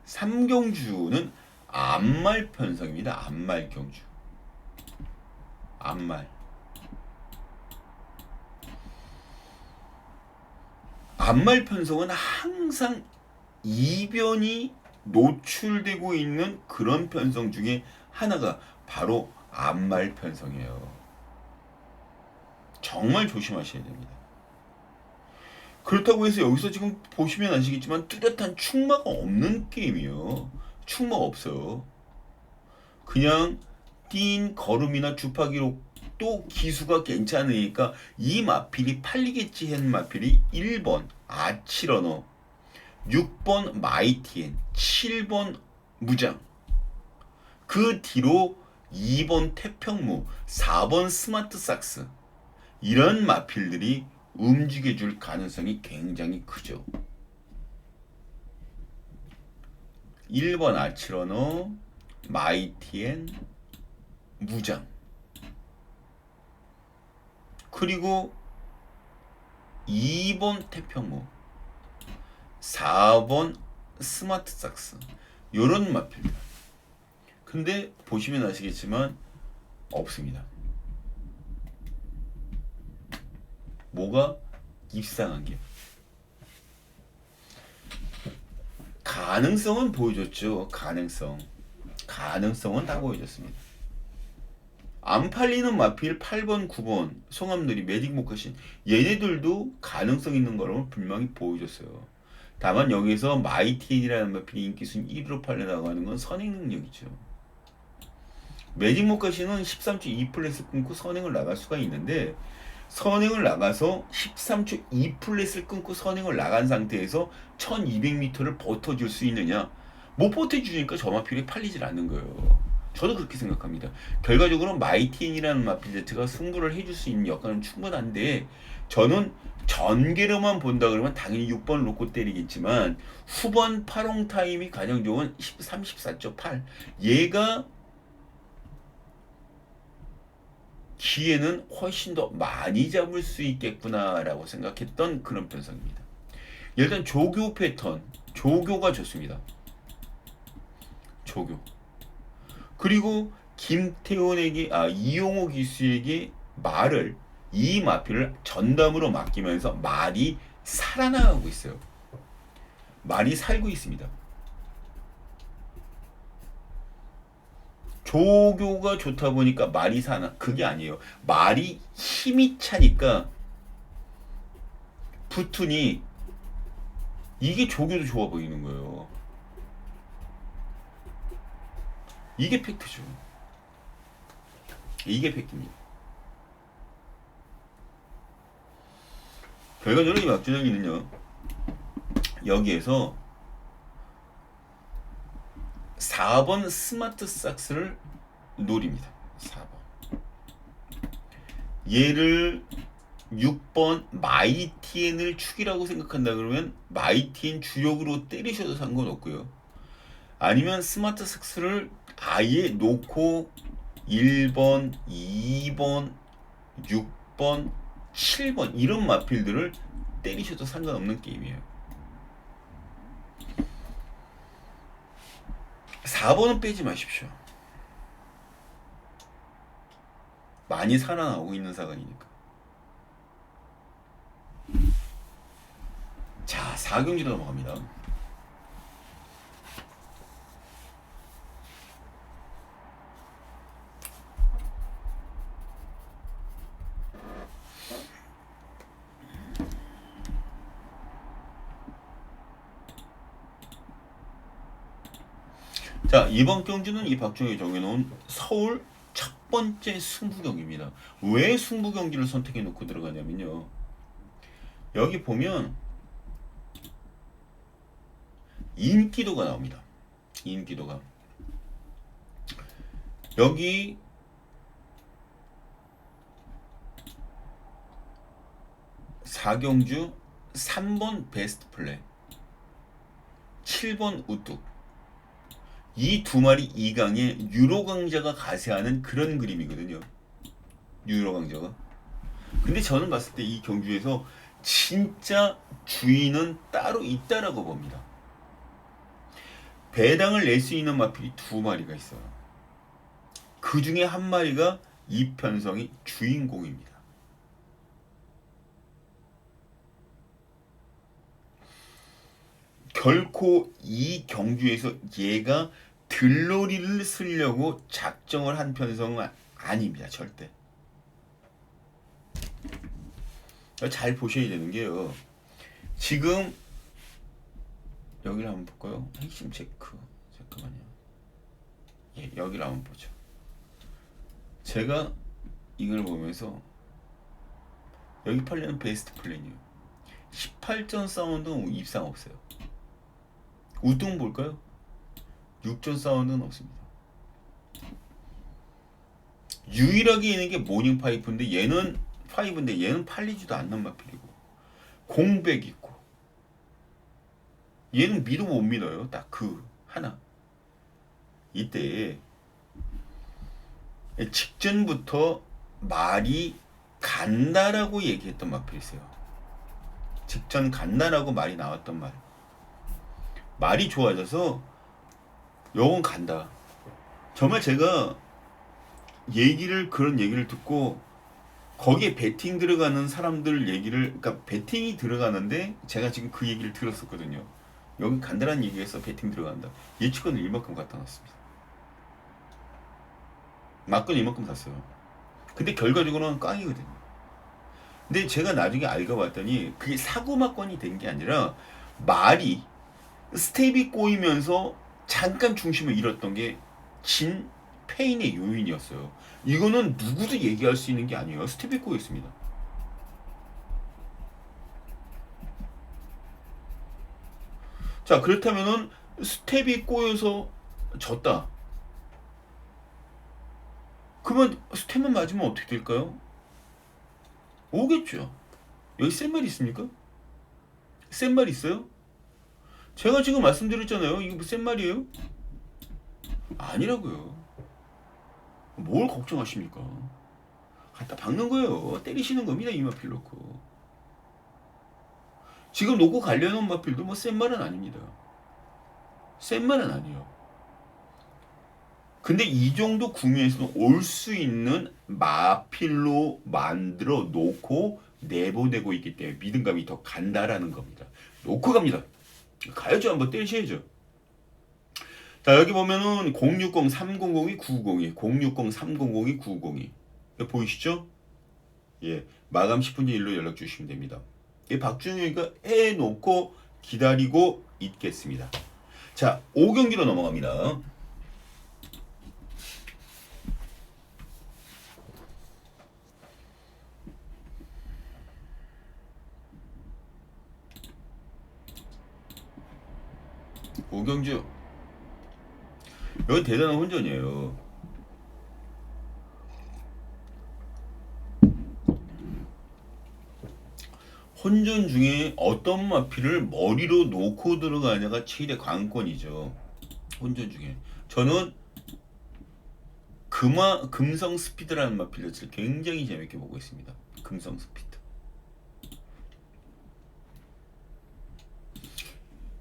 3경주는 암말 편성입니다. 암말 경주. 암말 편성은 항상 이변이 노출되고 있는 그런 편성 중에 하나가 바로 암말 편성이에요. 정말 조심하셔야 됩니다. 그렇다고 해서 여기서 지금 보시면 아시겠지만 뚜렷한 축마가 없는 게임이에요. 축마가 없어요. 그냥 띈 걸음이나 주파기로 또 기수가 괜찮으니까 이 마필이 팔리겠지 하는 마필이 1번 아치러너, 6번 마이티엔, 7번 무장, 그 뒤로 2번 태평무, 4번 스마트 삭스, 이런 마필들이 움직여줄 가능성이 굉장히 크죠. 1번 아치러너, 마이티엔, 무장, 그리고 2번 태평무, 4번 스마트 삭스, 요런 마필들. 근데 보시면 아시겠지만 없습니다. 뭐가 입상한 게. 가능성은 보여줬죠. 가능성은 다 보여줬습니다. 안 팔리는 마필 8번, 9번, 송암누리, 매직 모카신, 얘네들도 가능성 있는 거라고 분명히 보여줬어요. 다만 여기서 마이티엔이라는 마필이 인기순위 1위로 팔려나가는 건 선행 능력이죠. 매직 모카신은 13초 2플랫을 끊고 선행을 나갈 수가 있는데, 선행을 나가서 13초 2플랫을 끊고 선행을 나간 상태에서 1200m를 버텨줄 수 있느냐? 못 버텨주니까 저 마필이 팔리질 않는 거예요. 저도 그렇게 생각합니다. 결과적으로 마이틴이라는 마필 자체가 승부를 해줄 수 있는 역할은 충분한데 저는 전개로만 본다 그러면 당연히 6번을 놓고 때리겠지만 후번 8홍 타임이 가장 좋은 34.8 얘가 기회는 훨씬 더 많이 잡을 수 있겠구나라고 생각했던 그런 편성입니다. 일단 조교 패턴, 조교가 좋습니다. 조교. 그리고 김태훈에게 이용호 기수에게 말을 이 마필을 전담으로 맡기면서 말이 살아나가고 있어요. 말이 살고 있습니다. 조교가 좋다 보니까 말이 사나 그게 아니에요. 말이 힘이 차니까 붙으니 이게 조교도 좋아 보이는 거예요. 이게 팩트죠. 이게 팩트입니다. 결과적으로 이 막주정이는요 여기에서 4번 스마트 삭스를 노립니다. 4번 얘를 6번 마이티엔을 축이라고 생각한다 그러면 마이티엔 주력으로 때리셔도 상관없고요. 아니면 스마트 삭스를 아예 놓고 1번, 2번, 6번, 7번 이런 마필들을 때리셔도 상관없는 게임이에요. 4번은 빼지 마십시오. 많이 살아나오고 있는 사관이니까. 자, 4경기로 넘어갑니다. 자, 이번 경주는 이 박종희 정해놓은 서울 첫 번째 승부 경기입니다. 왜 승부 경기를 선택해 놓고 들어가냐면요. 여기 보면 인기도가 나옵니다. 인기도가. 여기 사경주 3번 베스트 플레이 7번 우뚝 이 두 마리 2강에 유로 강자가 가세하는 그런 그림이거든요. 유로 강자가. 근데 저는 봤을 때 이 경주에서 진짜 주인은 따로 있다라고 봅니다. 배당을 낼 수 있는 마필이 두 마리가 있어요. 그 중에 한 마리가 이 편성의 주인공입니다. 결코 이 경주에서 얘가 들러리를 쓰려고 작정을 한 편성은 아닙니다. 절대. 잘 보셔야 되는 게요. 지금 여기를 한번 볼까요? 핵심 체크. 잠깐만요. 예, 여기를 한번 보죠. 제가 이걸 보면서 여기 팔리는 베스트 플랜이요. 18전 사운드는 입상 없어요. 우뚱 볼까요? 6전 사운드는 없습니다. 유일하게 있는 게 모닝 파이프인데 얘는 팔리지도 않는 마필이고 공백 있고 얘는 믿어 못 믿어요. 딱 그 하나. 이때 직전부터 말이 간다라고 얘기했던 마필이 있어요. 직전 간다라고 말이 나왔던 말. 말이 좋아져서 요건 간다. 정말 제가 그런 얘기를 듣고 거기에 베팅 들어가는 사람들 얘기를, 그러니까 베팅이 들어가는데 제가 지금 그 얘기를 들었었거든요. 여기 간다라는 얘기에서 베팅 들어간다. 예측권을 이만큼 갖다 놨습니다. 막건 이만큼 샀어요. 근데 결과적으로는 꽝이거든요. 근데 제가 나중에 알고 봤더니 그게 사고 막건이 된 게 아니라 말이 스텝이 꼬이면서 잠깐 중심을 잃었던 게 진 페인의 요인이었어요. 이거는 누구도 얘기할 수 있는 게 아니에요. 스텝이 꼬였습니다. 자, 그렇다면은 스텝이 꼬여서 졌다. 그러면 스텝만 맞으면 어떻게 될까요? 오겠죠. 여기 센 말 있습니까? 센 말 있어요? 제가 지금 말씀드렸잖아요. 이거 센 말이에요? 아니라고요. 뭘 걱정하십니까? 갖다 박는 거예요. 때리시는 겁니다. 이마필 놓고. 지금 놓고 가려는 마필도 뭐 센 말은 아닙니다. 센 말은 아니에요. 근데 이 정도 구미에서는 올 수 있는 마필로 만들어 놓고 내보내고 있기 때문에 믿음감이 더 간다라는 겁니다. 놓고 갑니다. 가야죠. 한번 때리셔야죠. 자, 여기 보면은 060-300이 902, 060-300이 902. 보이시죠? 예, 마감 10분 전 일로 연락 주시면 됩니다. 이 박준영이가 해놓고 기다리고 있겠습니다. 자, 5경기로 넘어갑니다. 오경주 여기 대단한 혼전이에요. 혼전 중에 어떤 마피를 머리로 놓고 들어가냐가 최대 관건이죠. 혼전 중에 저는 금성 스피드라는 마피를 굉장히 재밌게 보고 있습니다. 금성 스피드.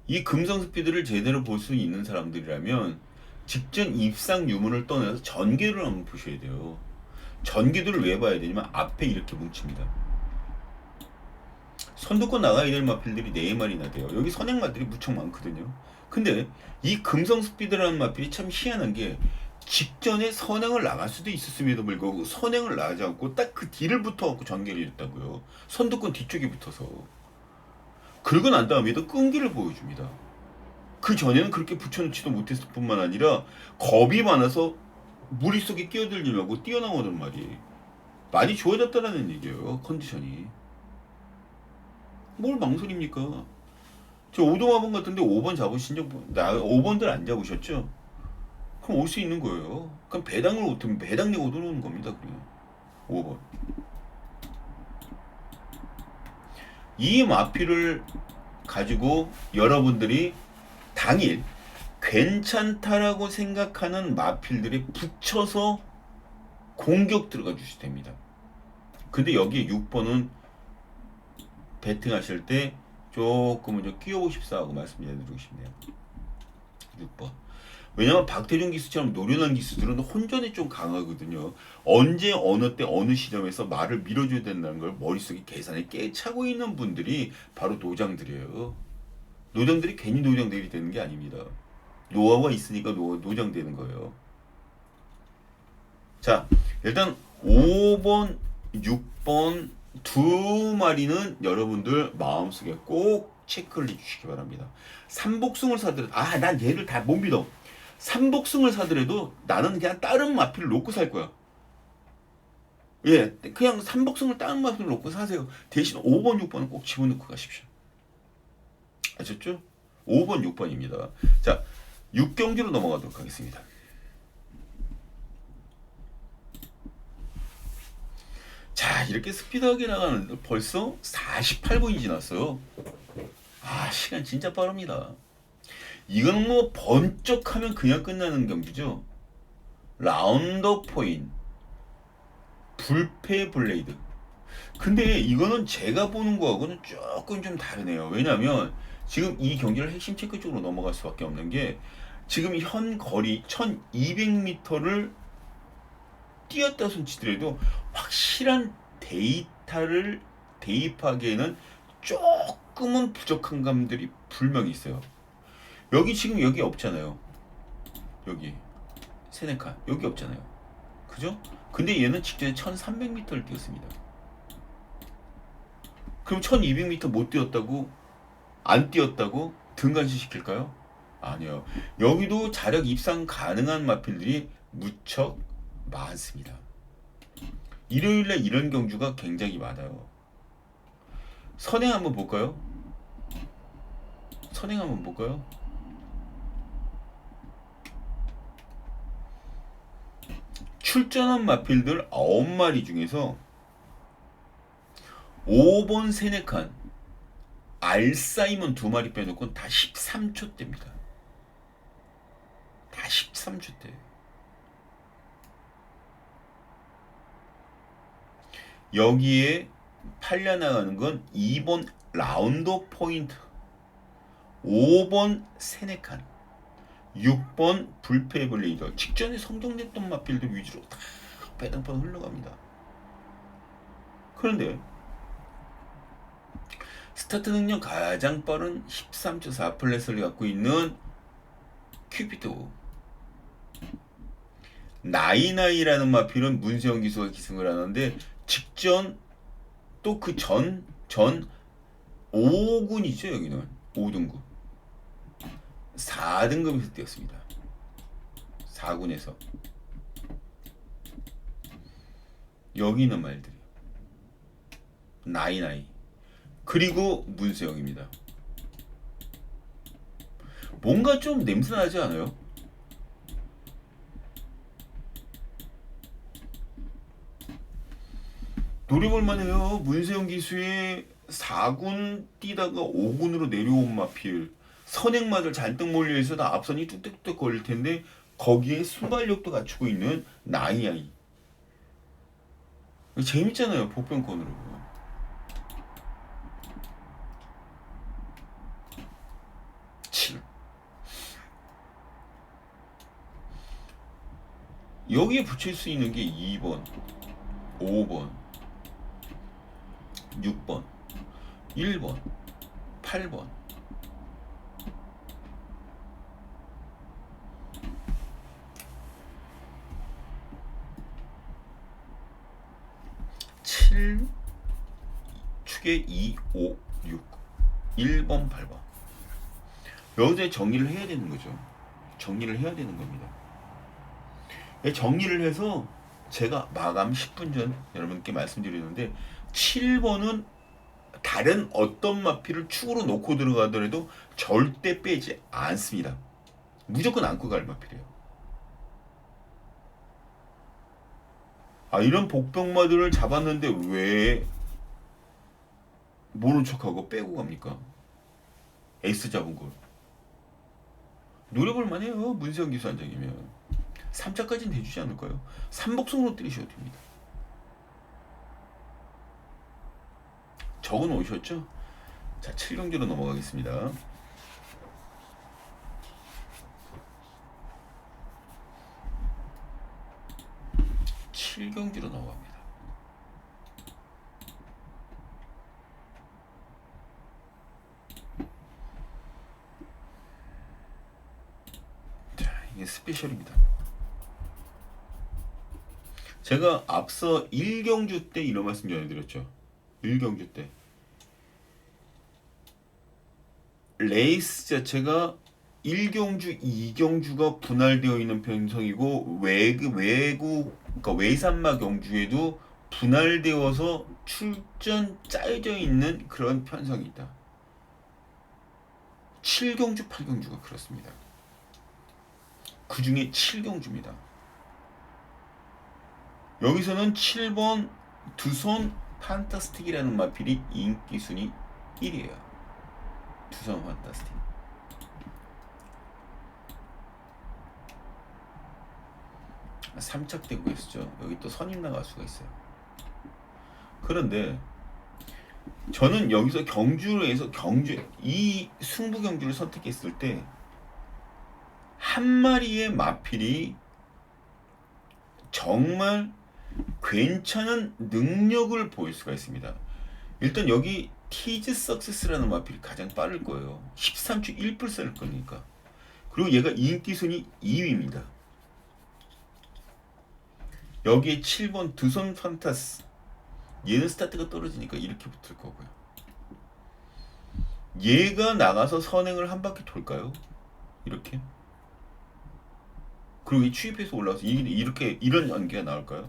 이 금성 스피드를 제대로 볼 수 있는 사람들이라면 직전 입상 유무를 떠나서 전개를 한번 보셔야 돼요. 전개도를 왜 봐야 되냐면 앞에 이렇게 뭉칩니다. 선두권 나가야 될 마필들이 4마리나 돼요. 여기 선행마들이 무척 많거든요. 근데 이 금성 스피드라는 마필이 참 희한한 게 직전에 선행을 나갈 수도 있었음에도 불구하고 선행을 나가지 않고 딱 그 뒤를 붙어갖고 전개를 했다고요. 선두권 뒤쪽에 붙어서. 그러고 난 다음에도 끈기를 보여줍니다. 그 전에는 그렇게 붙여놓지도 못했을 뿐만 아니라 겁이 많아서 무리 속에 끼어들려고 뛰어나오던 말이 많이 좋아졌다라는 얘기예요. 컨디션이. 뭘 망설입니까? 저 오동화분 같은데 5번 잡으신 적 5번들 안 잡으셨죠? 그럼 올 수 있는 거예요. 그럼 배당을 못하면 배당 내고 들어오는 겁니다. 그냥 5번. 이 마피를 가지고 여러분들이 당일 괜찮다라고 생각하는 마필들이 붙여서 공격 들어가 주시면 됩니다. 근데 여기에 6번은 배팅하실 때 조금은 좀 끼워보고 싶사 하고 말씀드리고 싶네요. 6번. 왜냐면 박태준 기수처럼 노련한 기수들은 혼전이 좀 강하거든요. 언제 어느 때 어느 시점에서 말을 밀어줘야 된다는 걸 머릿속에 계산에 깨차고 있는 분들이 바로 노장들이에요. 노장들이 괜히 노장들이 되는 게 아닙니다. 노하우가 있으니까 노장되는 거예요. 자, 일단 5번, 6번 두 마리는 여러분들 마음속에 꼭 체크를 해주시기 바랍니다. 삼복승을 사더라도 난 얘를 다 못 믿어. 삼복승을 사더라도 나는 그냥 다른 마필을 놓고 살 거야. 예, 그냥 삼복승을 다른 마필을 놓고 사세요. 대신 5번, 6번은 꼭 집어넣고 가십시오. 아셨죠? 5번, 6번입니다. 자, 6경기로 넘어가도록 하겠습니다. 자, 이렇게 스피드하게 나가는데 벌써 48분이 지났어요. 시간 진짜 빠릅니다. 이건 뭐 번쩍하면 그냥 끝나는 경기죠. 라운더 포인, 불패 블레이드. 근데 이거는 제가 보는 거하고는 조금 좀 다르네요. 왜냐면 지금 이 경기를 핵심 체크 쪽으로 넘어갈 수밖에 없는 게 지금 현 거리 1200m를 뛰었다 손치더라도 확실한 데이터를 대입하기에는 조금은 부족한 감들이 분명히 있어요. 여기 없잖아요. 여기 세네카 여기 없잖아요. 그죠? 근데 얘는 직전에 1300m를 뛰었습니다. 그럼 1200m 못 뛰었다고 안 뛰었다고 등간시 시킬까요? 아니요. 여기도 자력 입상 가능한 마필들이 무척 많습니다. 일요일날 이런 경주가 굉장히 많아요. 선행 한번 볼까요? 선행 한번 볼까요? 출전한 마필들 9마리 중에서 5번 세네칸, 알사이먼 2마리 빼놓고 다 13초대입니다. 다 13초대. 여기에 팔려나가는 건 2번 라운더 포인트, 5번 세네칸, 6번 불페블레이더. 직전에 성공됐던 마필들 위주로 다 배당판 흘러갑니다. 그런데 스타트 능력 가장 빠른 13.4 플랫을 갖고 있는 큐피도 나이나이라는 마필은 문세영 기수가 기승을 하는데 직전 또 그 전 5군이죠. 여기는 5등급 4등급에서 뛰었습니다. 4군에서 여기 있는 말들이 나이나이 그리고 문세영입니다. 뭔가 좀 냄새나지 않아요? 노려볼만해요. 문세영 기수의 4군 뛰다가 5군으로 내려온 마필 선행마들 잔뜩 몰려있어도 앞선이 뚝뚝뚝 걸릴 텐데 거기에 순발력도 갖추고 있는 나이아이. 재밌잖아요. 복병권으로. 7. 여기에 붙일 수 있는 게 2번, 5번, 6번, 1번, 8번. 축에 2, 5, 6, 1번, 8번. 여기서 정리를 해야 되는 거죠. 정리를 해야 되는 겁니다. 정리를 해서 제가 마감 10분 전 여러분께 말씀드리는데 7번은 다른 어떤 마필을 축으로 놓고 들어가더라도 절대 빼지 않습니다. 무조건 안고 갈 마필이에요. 이런 복병마들을 잡았는데 왜 모른 척하고 빼고 갑니까? 에이스 잡은 걸. 노려볼 만해요. 문세영 기수 한장이면 3차까지는 해주지 않을까요? 3복승으로 때리셔도 됩니다. 적어 놓으셨죠? 자, 7경기로 넘어가겠습니다. 경기로 넘어갑니다. 자, 이게 스페셜입니다. 제가 앞서 1경주 때 이런 말씀 전해드렸죠. 1경주 때 레이스 자체가 1경주, 2경주가 분할되어 있는 편성이고 그러니까 외산마 경주에도 분할되어서 출전 짜여져 있는 그런 편성이 있다. 7경주, 8경주가 그렇습니다. 그 중에 7경주입니다. 여기서는 7번 두손 판타스틱이라는 마필이 인기 순위 1위에요. 두손 판타스틱. 삼착되고 있었죠. 여기 또 선임 나갈 수가 있어요. 그런데 저는 여기서 경주에서 이 승부 경주를 선택했을 때 한 마리의 마필이 정말 괜찮은 능력을 보일 수가 있습니다. 일단 여기 티즈 석세스라는 마필이 가장 빠를 거예요. 13초 1불살을 거니까. 그리고 얘가 인기 순위 2위입니다. 여기에 7번 두손 판타스, 얘는 스타트가 떨어지니까 이렇게 붙을 거고요. 얘가 나가서 선행을 한 바퀴 돌까요? 이렇게. 그리고 이 추입해서 올라와서 이렇게 이런 연계가 나올까요?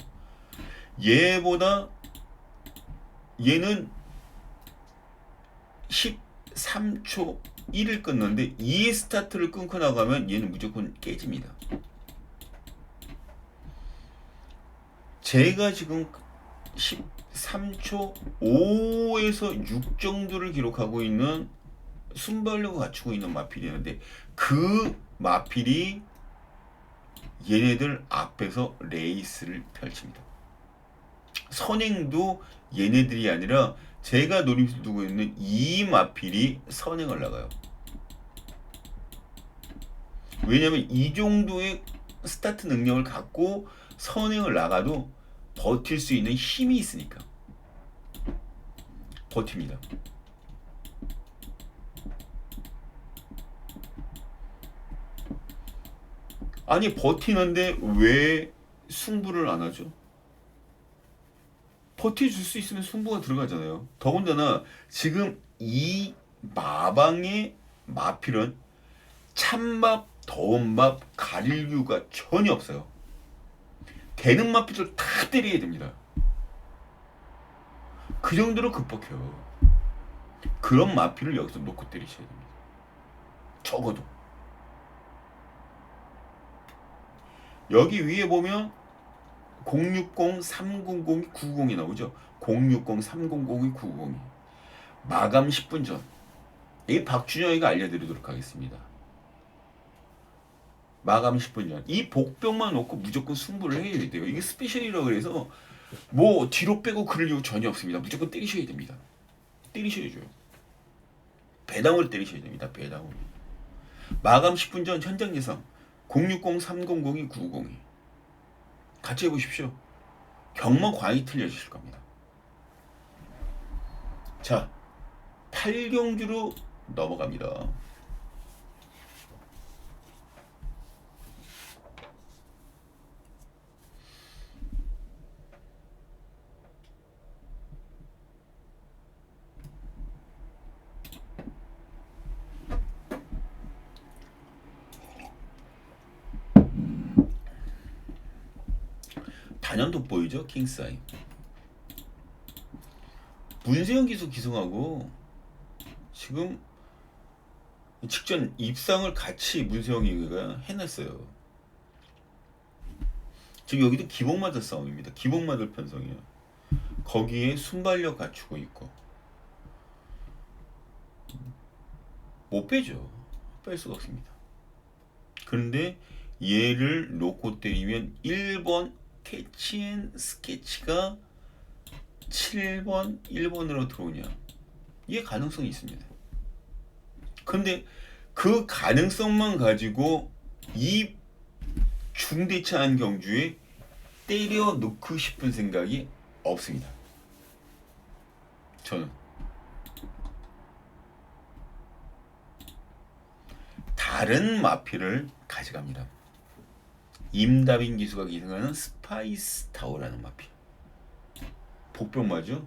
얘보다 얘는 13초 1을 끊는데 이 스타트를 끊고 나가면 얘는 무조건 깨집니다. 제가 지금 13초 5에서 6 정도를 기록하고 있는 순발력을 갖추고 있는 마필이었는데 그 마필이 얘네들 앞에서 레이스를 펼칩니다. 선행도 얘네들이 아니라 제가 노림수 두고 있는 이 마필이 선행을 나가요. 왜냐면 이 정도의 스타트 능력을 갖고 선행을 나가도 버틸 수 있는 힘이 있으니까 버팁니다. 아니 버티는데 왜 승부를 안 하죠? 버텨줄 수 있으면 승부가 들어가잖아요. 더군다나 지금 이 마방의 마필은 찬밥, 더운밥 가릴 이유가 전혀 없어요. 되는 마필을 다 때려야 됩니다. 그 정도로 급박해요. 그런 마필을 여기서 놓고 때리셔야 됩니다. 적어도 여기 위에 보면 060-300이 990이 나오죠. 060-300이 990이 마감 10분 전. 이 박준영이가 알려드리도록 하겠습니다. 마감 10분 전. 이 복병만 놓고 무조건 승부를 해야 돼요. 이게 스페셜이라고 그래서 뭐 뒤로 빼고 그럴 이유 전혀 없습니다. 무조건 때리셔야 됩니다. 때리셔야죠. 배당을 때리셔야 됩니다. 배당을. 마감 10분 전 현장 예상 060-300이 990이 같이 해보십시오. 경마 광이 틀려주실 겁니다. 자, 8경주로 넘어갑니다. 단연 돋보이죠. 킹사인. 문세영 기수 기승하고 지금 직전 입상을 같이 문세영이가 해냈어요. 지금 여기도 기복마들 싸움입니다. 기복마들 편성이에요. 거기에 순발력 갖추고 있고 못 빼죠. 뺄 수가 없습니다. 그런데 얘를 놓고 때리면 1번 캐치앤 스케치가 7번 1번으로 들어오냐, 이게 가능성이 있습니다. 근데 그 가능성만 가지고 이 중대차한 경주에 때려 놓고 싶은 생각이 없습니다. 저는 다른 마필을 가져갑니다. 임다빈 기수가 기승하는 스파이스 타워라는 마필. 복병마죠.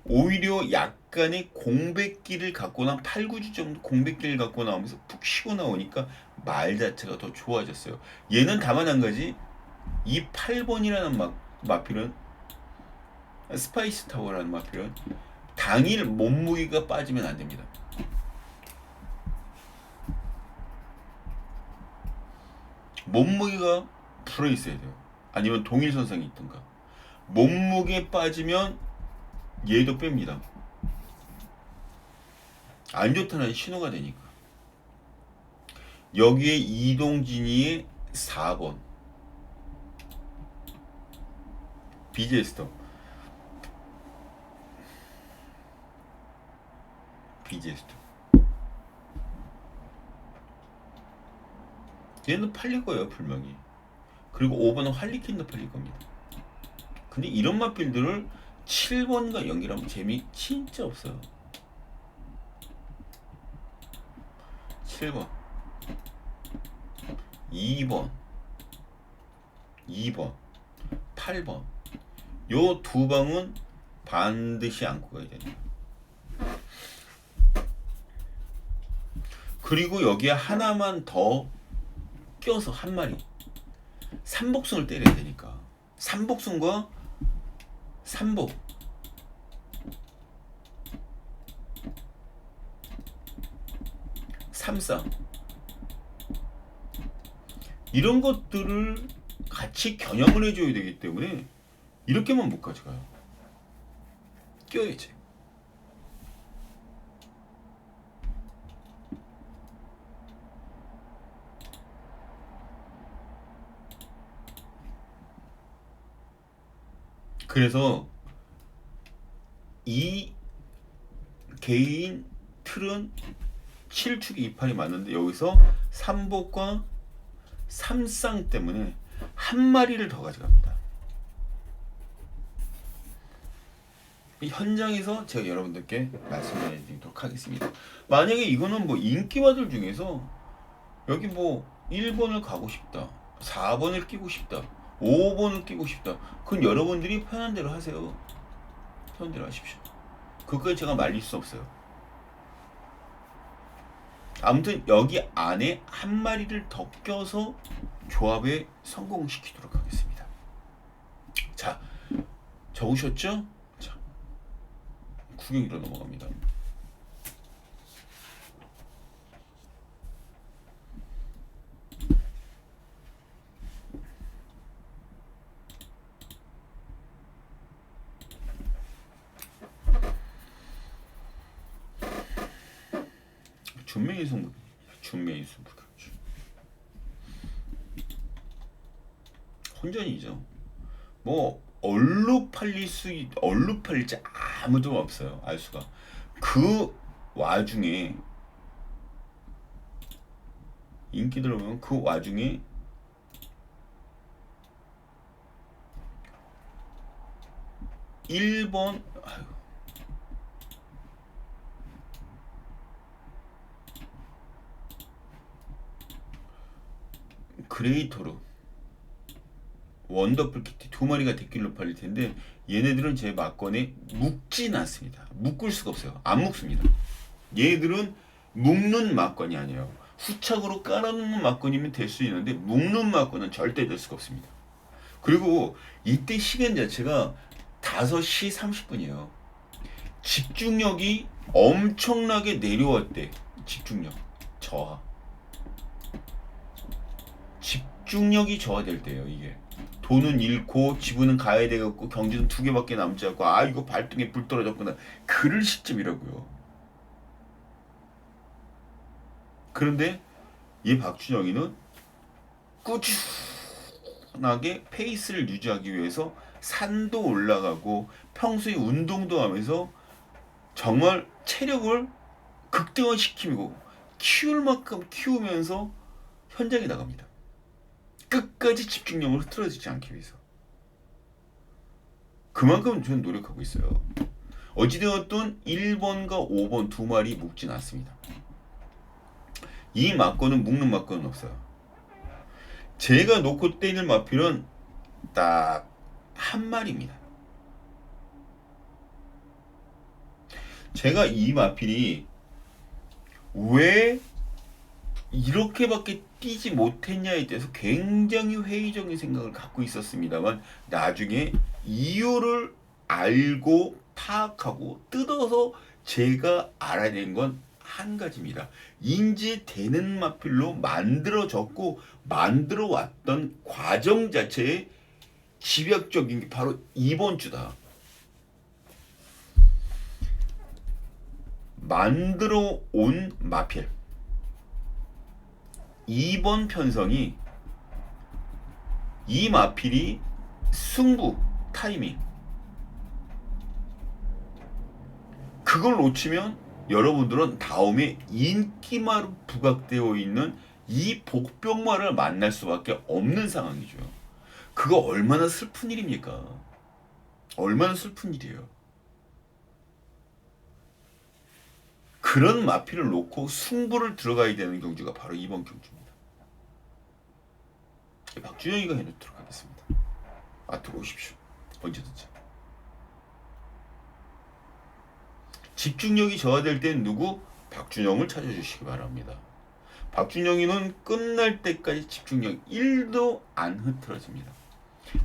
오히려 약간의 공백기를 갖고 난 8, 9주 정도 공백기를 갖고 나오면서 푹 쉬고 나오니까 말 자체가 더 좋아졌어요. 얘는 다만 한 가지, 이 8번이라는 마필은, 스파이스 타워라는 마필은 당일 몸무게가 빠지면 안 됩니다. 몸무게가 불어 있어야 돼요. 아니면 동일선상이 있든가. 몸무게 빠지면 얘도 뺍니다. 안 좋다는 신호가 되니까. 여기에 이동진이의 4번 비제스터. 얘는 팔릴 거예요, 분명히. 그리고 5번은 할리퀸도 팔릴 겁니다. 근데 이런 마필들을 7번과 연결하면 재미 진짜 없어요. 7번, 2번, 8번. 요 두 방은 반드시 안고 가야 됩니다. 그리고 여기에 하나만 더 껴서 한 마리, 삼복승을 때려야 되니까. 삼복승과 삼복, 삼쌍, 이런 것들을 같이 겨냥을 해줘야 되기 때문에 이렇게만 못 가져가요. 껴야지. 그래서 이 개인 틀은 7축이 2팔이 맞는데 여기서 3복과 3쌍 때문에 한 마리를 더 가져갑니다. 이 현장에서 제가 여러분들께 말씀해 드리도록 하겠습니다. 만약에 이거는 뭐 인기마들 중에서 여기 뭐 1번을 가고 싶다, 4번을 끼고 싶다, 5번을 끼고 싶다, 그건 여러분들이 편한 대로 하세요. 편한 대로 하십시오. 그거에 제가 말릴 수 없어요. 아무튼 여기 안에 한 마리를 더 껴서 조합에 성공시키도록 하겠습니다. 자, 적으셨죠? 자, 구경으로 넘어갑니다. 준명의 승부, 준명의 승부. 혼전이죠. 뭐 얼룩 팔릴지 아무도 없어요. 알 수가. 그 와중에 인기 들어보면 그 와중에 일본 그레이토르 원더풀 키티 두 마리가 데킬로 팔릴 텐데 얘네들은 제 막건에 묶진 않습니다. 묶을 수가 없어요. 안 묶습니다. 얘들은 묶는 막건이 아니에요. 후착으로 깔아놓는 막건이면 될 수 있는데 묶는 막건은 절대 될 수가 없습니다. 그리고 이때 시간 자체가 5시 30분이에요. 집중력이 엄청나게 내려왔대. 집중력 저하. 집중력이 저하될 때예요. 이게 돈은 잃고 지분은 가야 되겠고 경주는 2개밖에 남지 않고 아 이거 발등에 불 떨어졌구나 그럴 시점이라고요. 그런데 이 박준영이는 꾸준하게 페이스를 유지하기 위해서 산도 올라가고 평소에 운동도 하면서 정말 체력을 극대화시키고 키울 만큼 키우면서 현장에 나갑니다. 끝까지 집중력을 흐트러지지 않기 위해서. 그만큼 저는 노력하고 있어요. 어찌되었든 1번과 5번 두 마리 묶진 않습니다. 이 막건은 묶는 막건은 없어요. 제가 놓고 때릴 마필은 딱 한 마리입니다. 제가 이 마필이 왜 이렇게밖에 뛰지 못했냐에 대해서 굉장히 회의적인 생각을 갖고 있었습니다만 나중에 이유를 알고 파악하고 뜯어서 제가 알아낸 건 한 가지입니다. 인지되는 마필로 만들어졌고 만들어 왔던 과정 자체에 집약적인 게 바로 이번 주다. 만들어 온 마필 2번 편성이 이 마필이 승부 타이밍 그걸 놓치면 여러분들은 다음에 인기마로 부각되어 있는 이 복병마를 만날 수밖에 없는 상황이죠. 그거 얼마나 슬픈 일입니까? 얼마나 슬픈 일이에요. 그런 마필을 놓고 승부를 들어가야 되는 경주가 바로 이번 경주입니다. 박준영이가 해놓도록 하겠습니다. 들어오십시오. 언제든지. 집중력이 저하될 땐 누구? 박준영을 찾아주시기 바랍니다. 박준영이는 끝날 때까지 집중력 1도 안 흐트러집니다.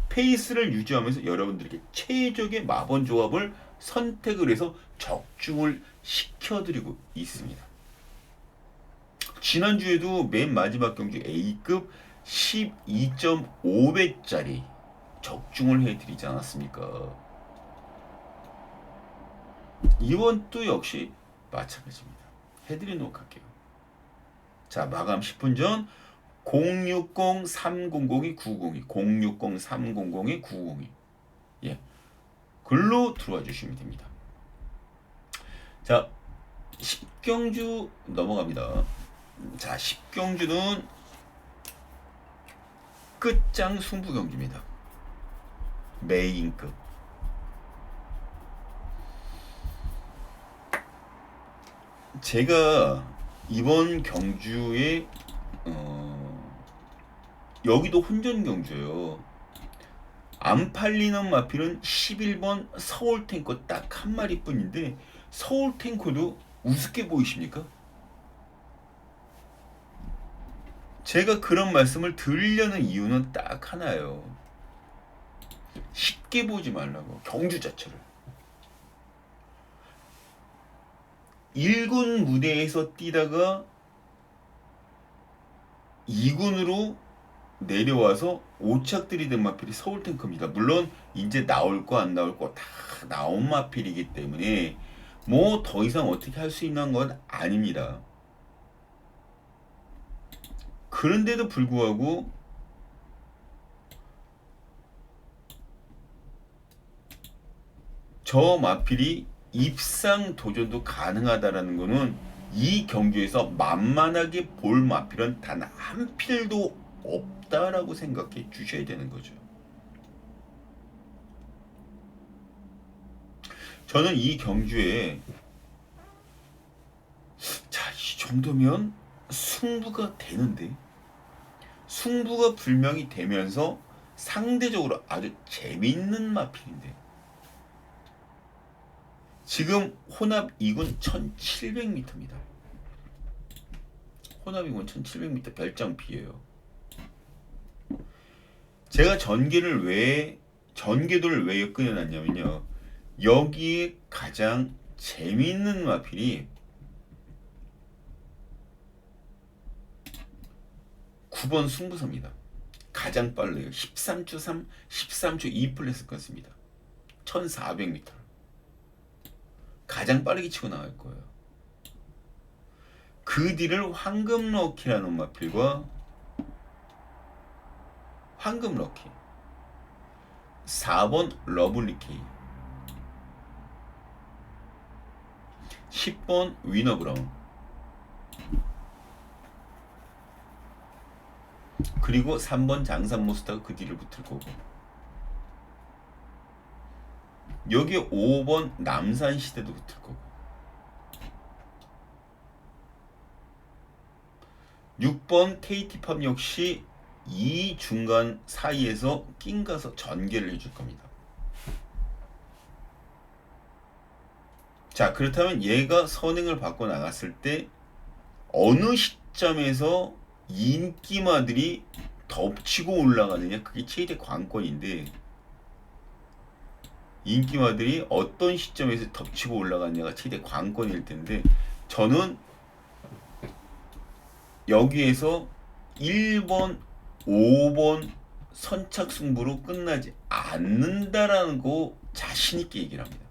페이스를 유지하면서 여러분들에게 최적의 마번 조합을 선택을 해서 적중을 시켜드리고 있습니다. 지난주에도 맨 마지막 경주 A급 12.5배짜리 적중을 해드리지 않았습니까? 이번도 역시 마찬가지입니다. 해드리도록 할게요. 자, 마감 10분 전 060-300-902 060-300-902 예, 글로 들어와 주시면 됩니다. 자, 10경주 넘어갑니다. 자, 10경주는 끝장 승부 경기입니다. 메인급. 제가 이번 경주에 여기도 혼전 경주예요. 안 팔리는 마필은 11번 서울탱커 딱 한 마리뿐인데 서울탱커도 우습게 보이십니까? 제가 그런 말씀을 드리려는 이유는 딱 하나예요. 쉽게 보지 말라고, 경주 자체를. 1군 무대에서 뛰다가 2군으로 내려와서 오착들이 된 마필이 서울탱커입니다. 물론 이제 나올 거 안 나올 거 다 나온 마필이기 때문에 뭐 더 이상 어떻게 할 수 있는 건 아닙니다. 그런데도 불구하고 저 마필이 입상 도전도 가능하다라는 거는 이 경기에서 만만하게 볼 마필은 단 한 필도 없다라고 생각해 주셔야 되는 거죠. 저는 이 경주에 자, 이 정도면 승부가 되는데, 승부가 불명이 되면서 상대적으로 아주 재밌는 마필인데, 지금 혼합 2군 1700m입니다. 혼합 2군 1700m 별장 B예요. 제가 전개도를 왜 끊어놨냐면요, 여기에 가장 재미있는 마필이 9번 승부사입니다. 가장 빨라요. 13초 3, 13초 2 플랫을 끊습니다. 1400m. 가장 빠르게 치고 나갈 거예요. 그 뒤를 황금럭키라는 마필과 황금럭키, 4번 러블리케이, 10번 위너브라운, 그리고 3번 장산모스타가 그 뒤를 붙을 거고, 여기 5번 남산시대도 붙을 거고, 6번 KT팜 역시 이 중간 사이에서 낑가서 전개를 해줄 겁니다. 자, 그렇다면 얘가 선행을 받고 나갔을 때 어느 시점에서 인기마들이 덮치고 올라가느냐, 그게 최대 관건인데, 인기마들이 어떤 시점에서 덮치고 올라가느냐가 최대 관건일 텐데, 저는 여기에서 1번, 5번 선착승부로 끝나지 않는다라는 거 자신있게 얘기를 합니다.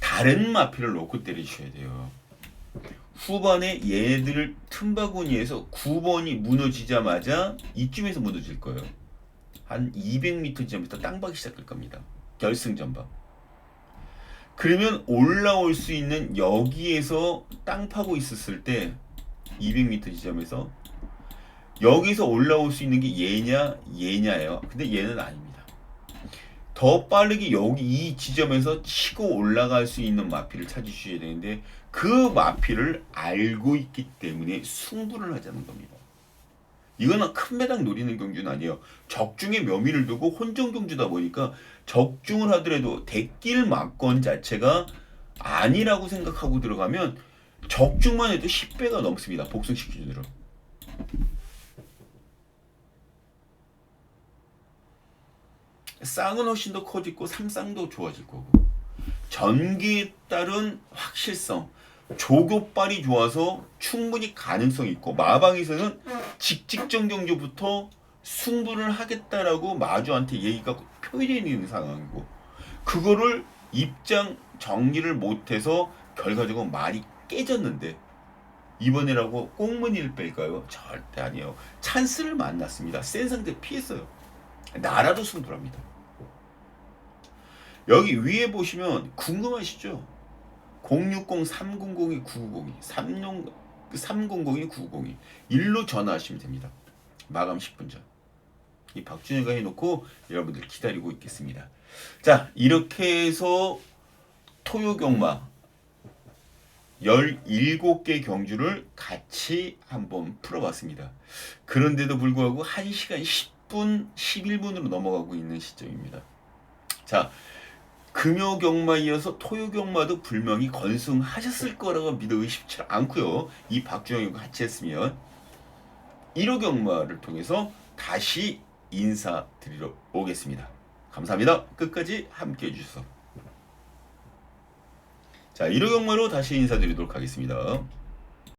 다른 마필을 놓고 때려주셔야 돼요. 후반에 얘들을 틈바구니에서 9번이 무너지자마자 이쯤에서 무너질 거예요. 한 200m 지점부터 땅박이 시작할 겁니다. 결승전방. 그러면 올라올 수 있는 여기에서 땅 파고 있었을 때 200m 지점에서 여기서 올라올 수 있는 게 얘냐예요. 근데 얘는 아닙니다. 더 빠르게 여기 이 지점에서 치고 올라갈 수 있는 마필을 찾으셔야 되는데, 그 마필을 알고 있기 때문에 승부를 하자는 겁니다. 이거는 큰 배당 노리는 경주는 아니에요. 적중에 묘미를 두고 혼전 경주다 보니까 적중을 하더라도 대길 막건 자체가 아니라고 생각하고 들어가면 적중만 해도 10배가 넘습니다. 복승식 기준으로. 쌍은 훨씬 더 커지고 삼쌍도 좋아질 거고, 전기에 따른 확실성, 조교빨이 좋아서 충분히 가능성이 있고, 마방에서는 직직정경주부터 승부를 하겠다라고 마주한테 얘기가 표현이 있는 상황이고 그거를 입장 정리를 못해서 결과적으로 말이 깨졌는데 이번이라고 꽁무니를 뺄까요? 절대 아니에요. 찬스를 만났습니다. 센 상대 피했어요. 나라도 승부를 합니다. 여기 위에 보시면 궁금하시죠? 060-300-9902 300-9902 일로 전화하시면 됩니다. 마감 10분 전. 이 박준혁가 해놓고 여러분들 기다리고 있겠습니다. 자, 이렇게 해서 토요경마 17개 경주를 같이 한번 풀어봤습니다. 그런데도 불구하고 1시간 10분, 11분으로 넘어가고 있는 시점입니다. 자, 금요경마 이어서 토요경마도 분명히 건승하셨을 거라고 믿어 의심치 않고요. 이 박준영과 같이 했으면 1호경마를 통해서 다시 인사드리러 오겠습니다. 감사합니다. 끝까지 함께 해주셔서. 자, 1호경마로 다시 인사드리도록 하겠습니다.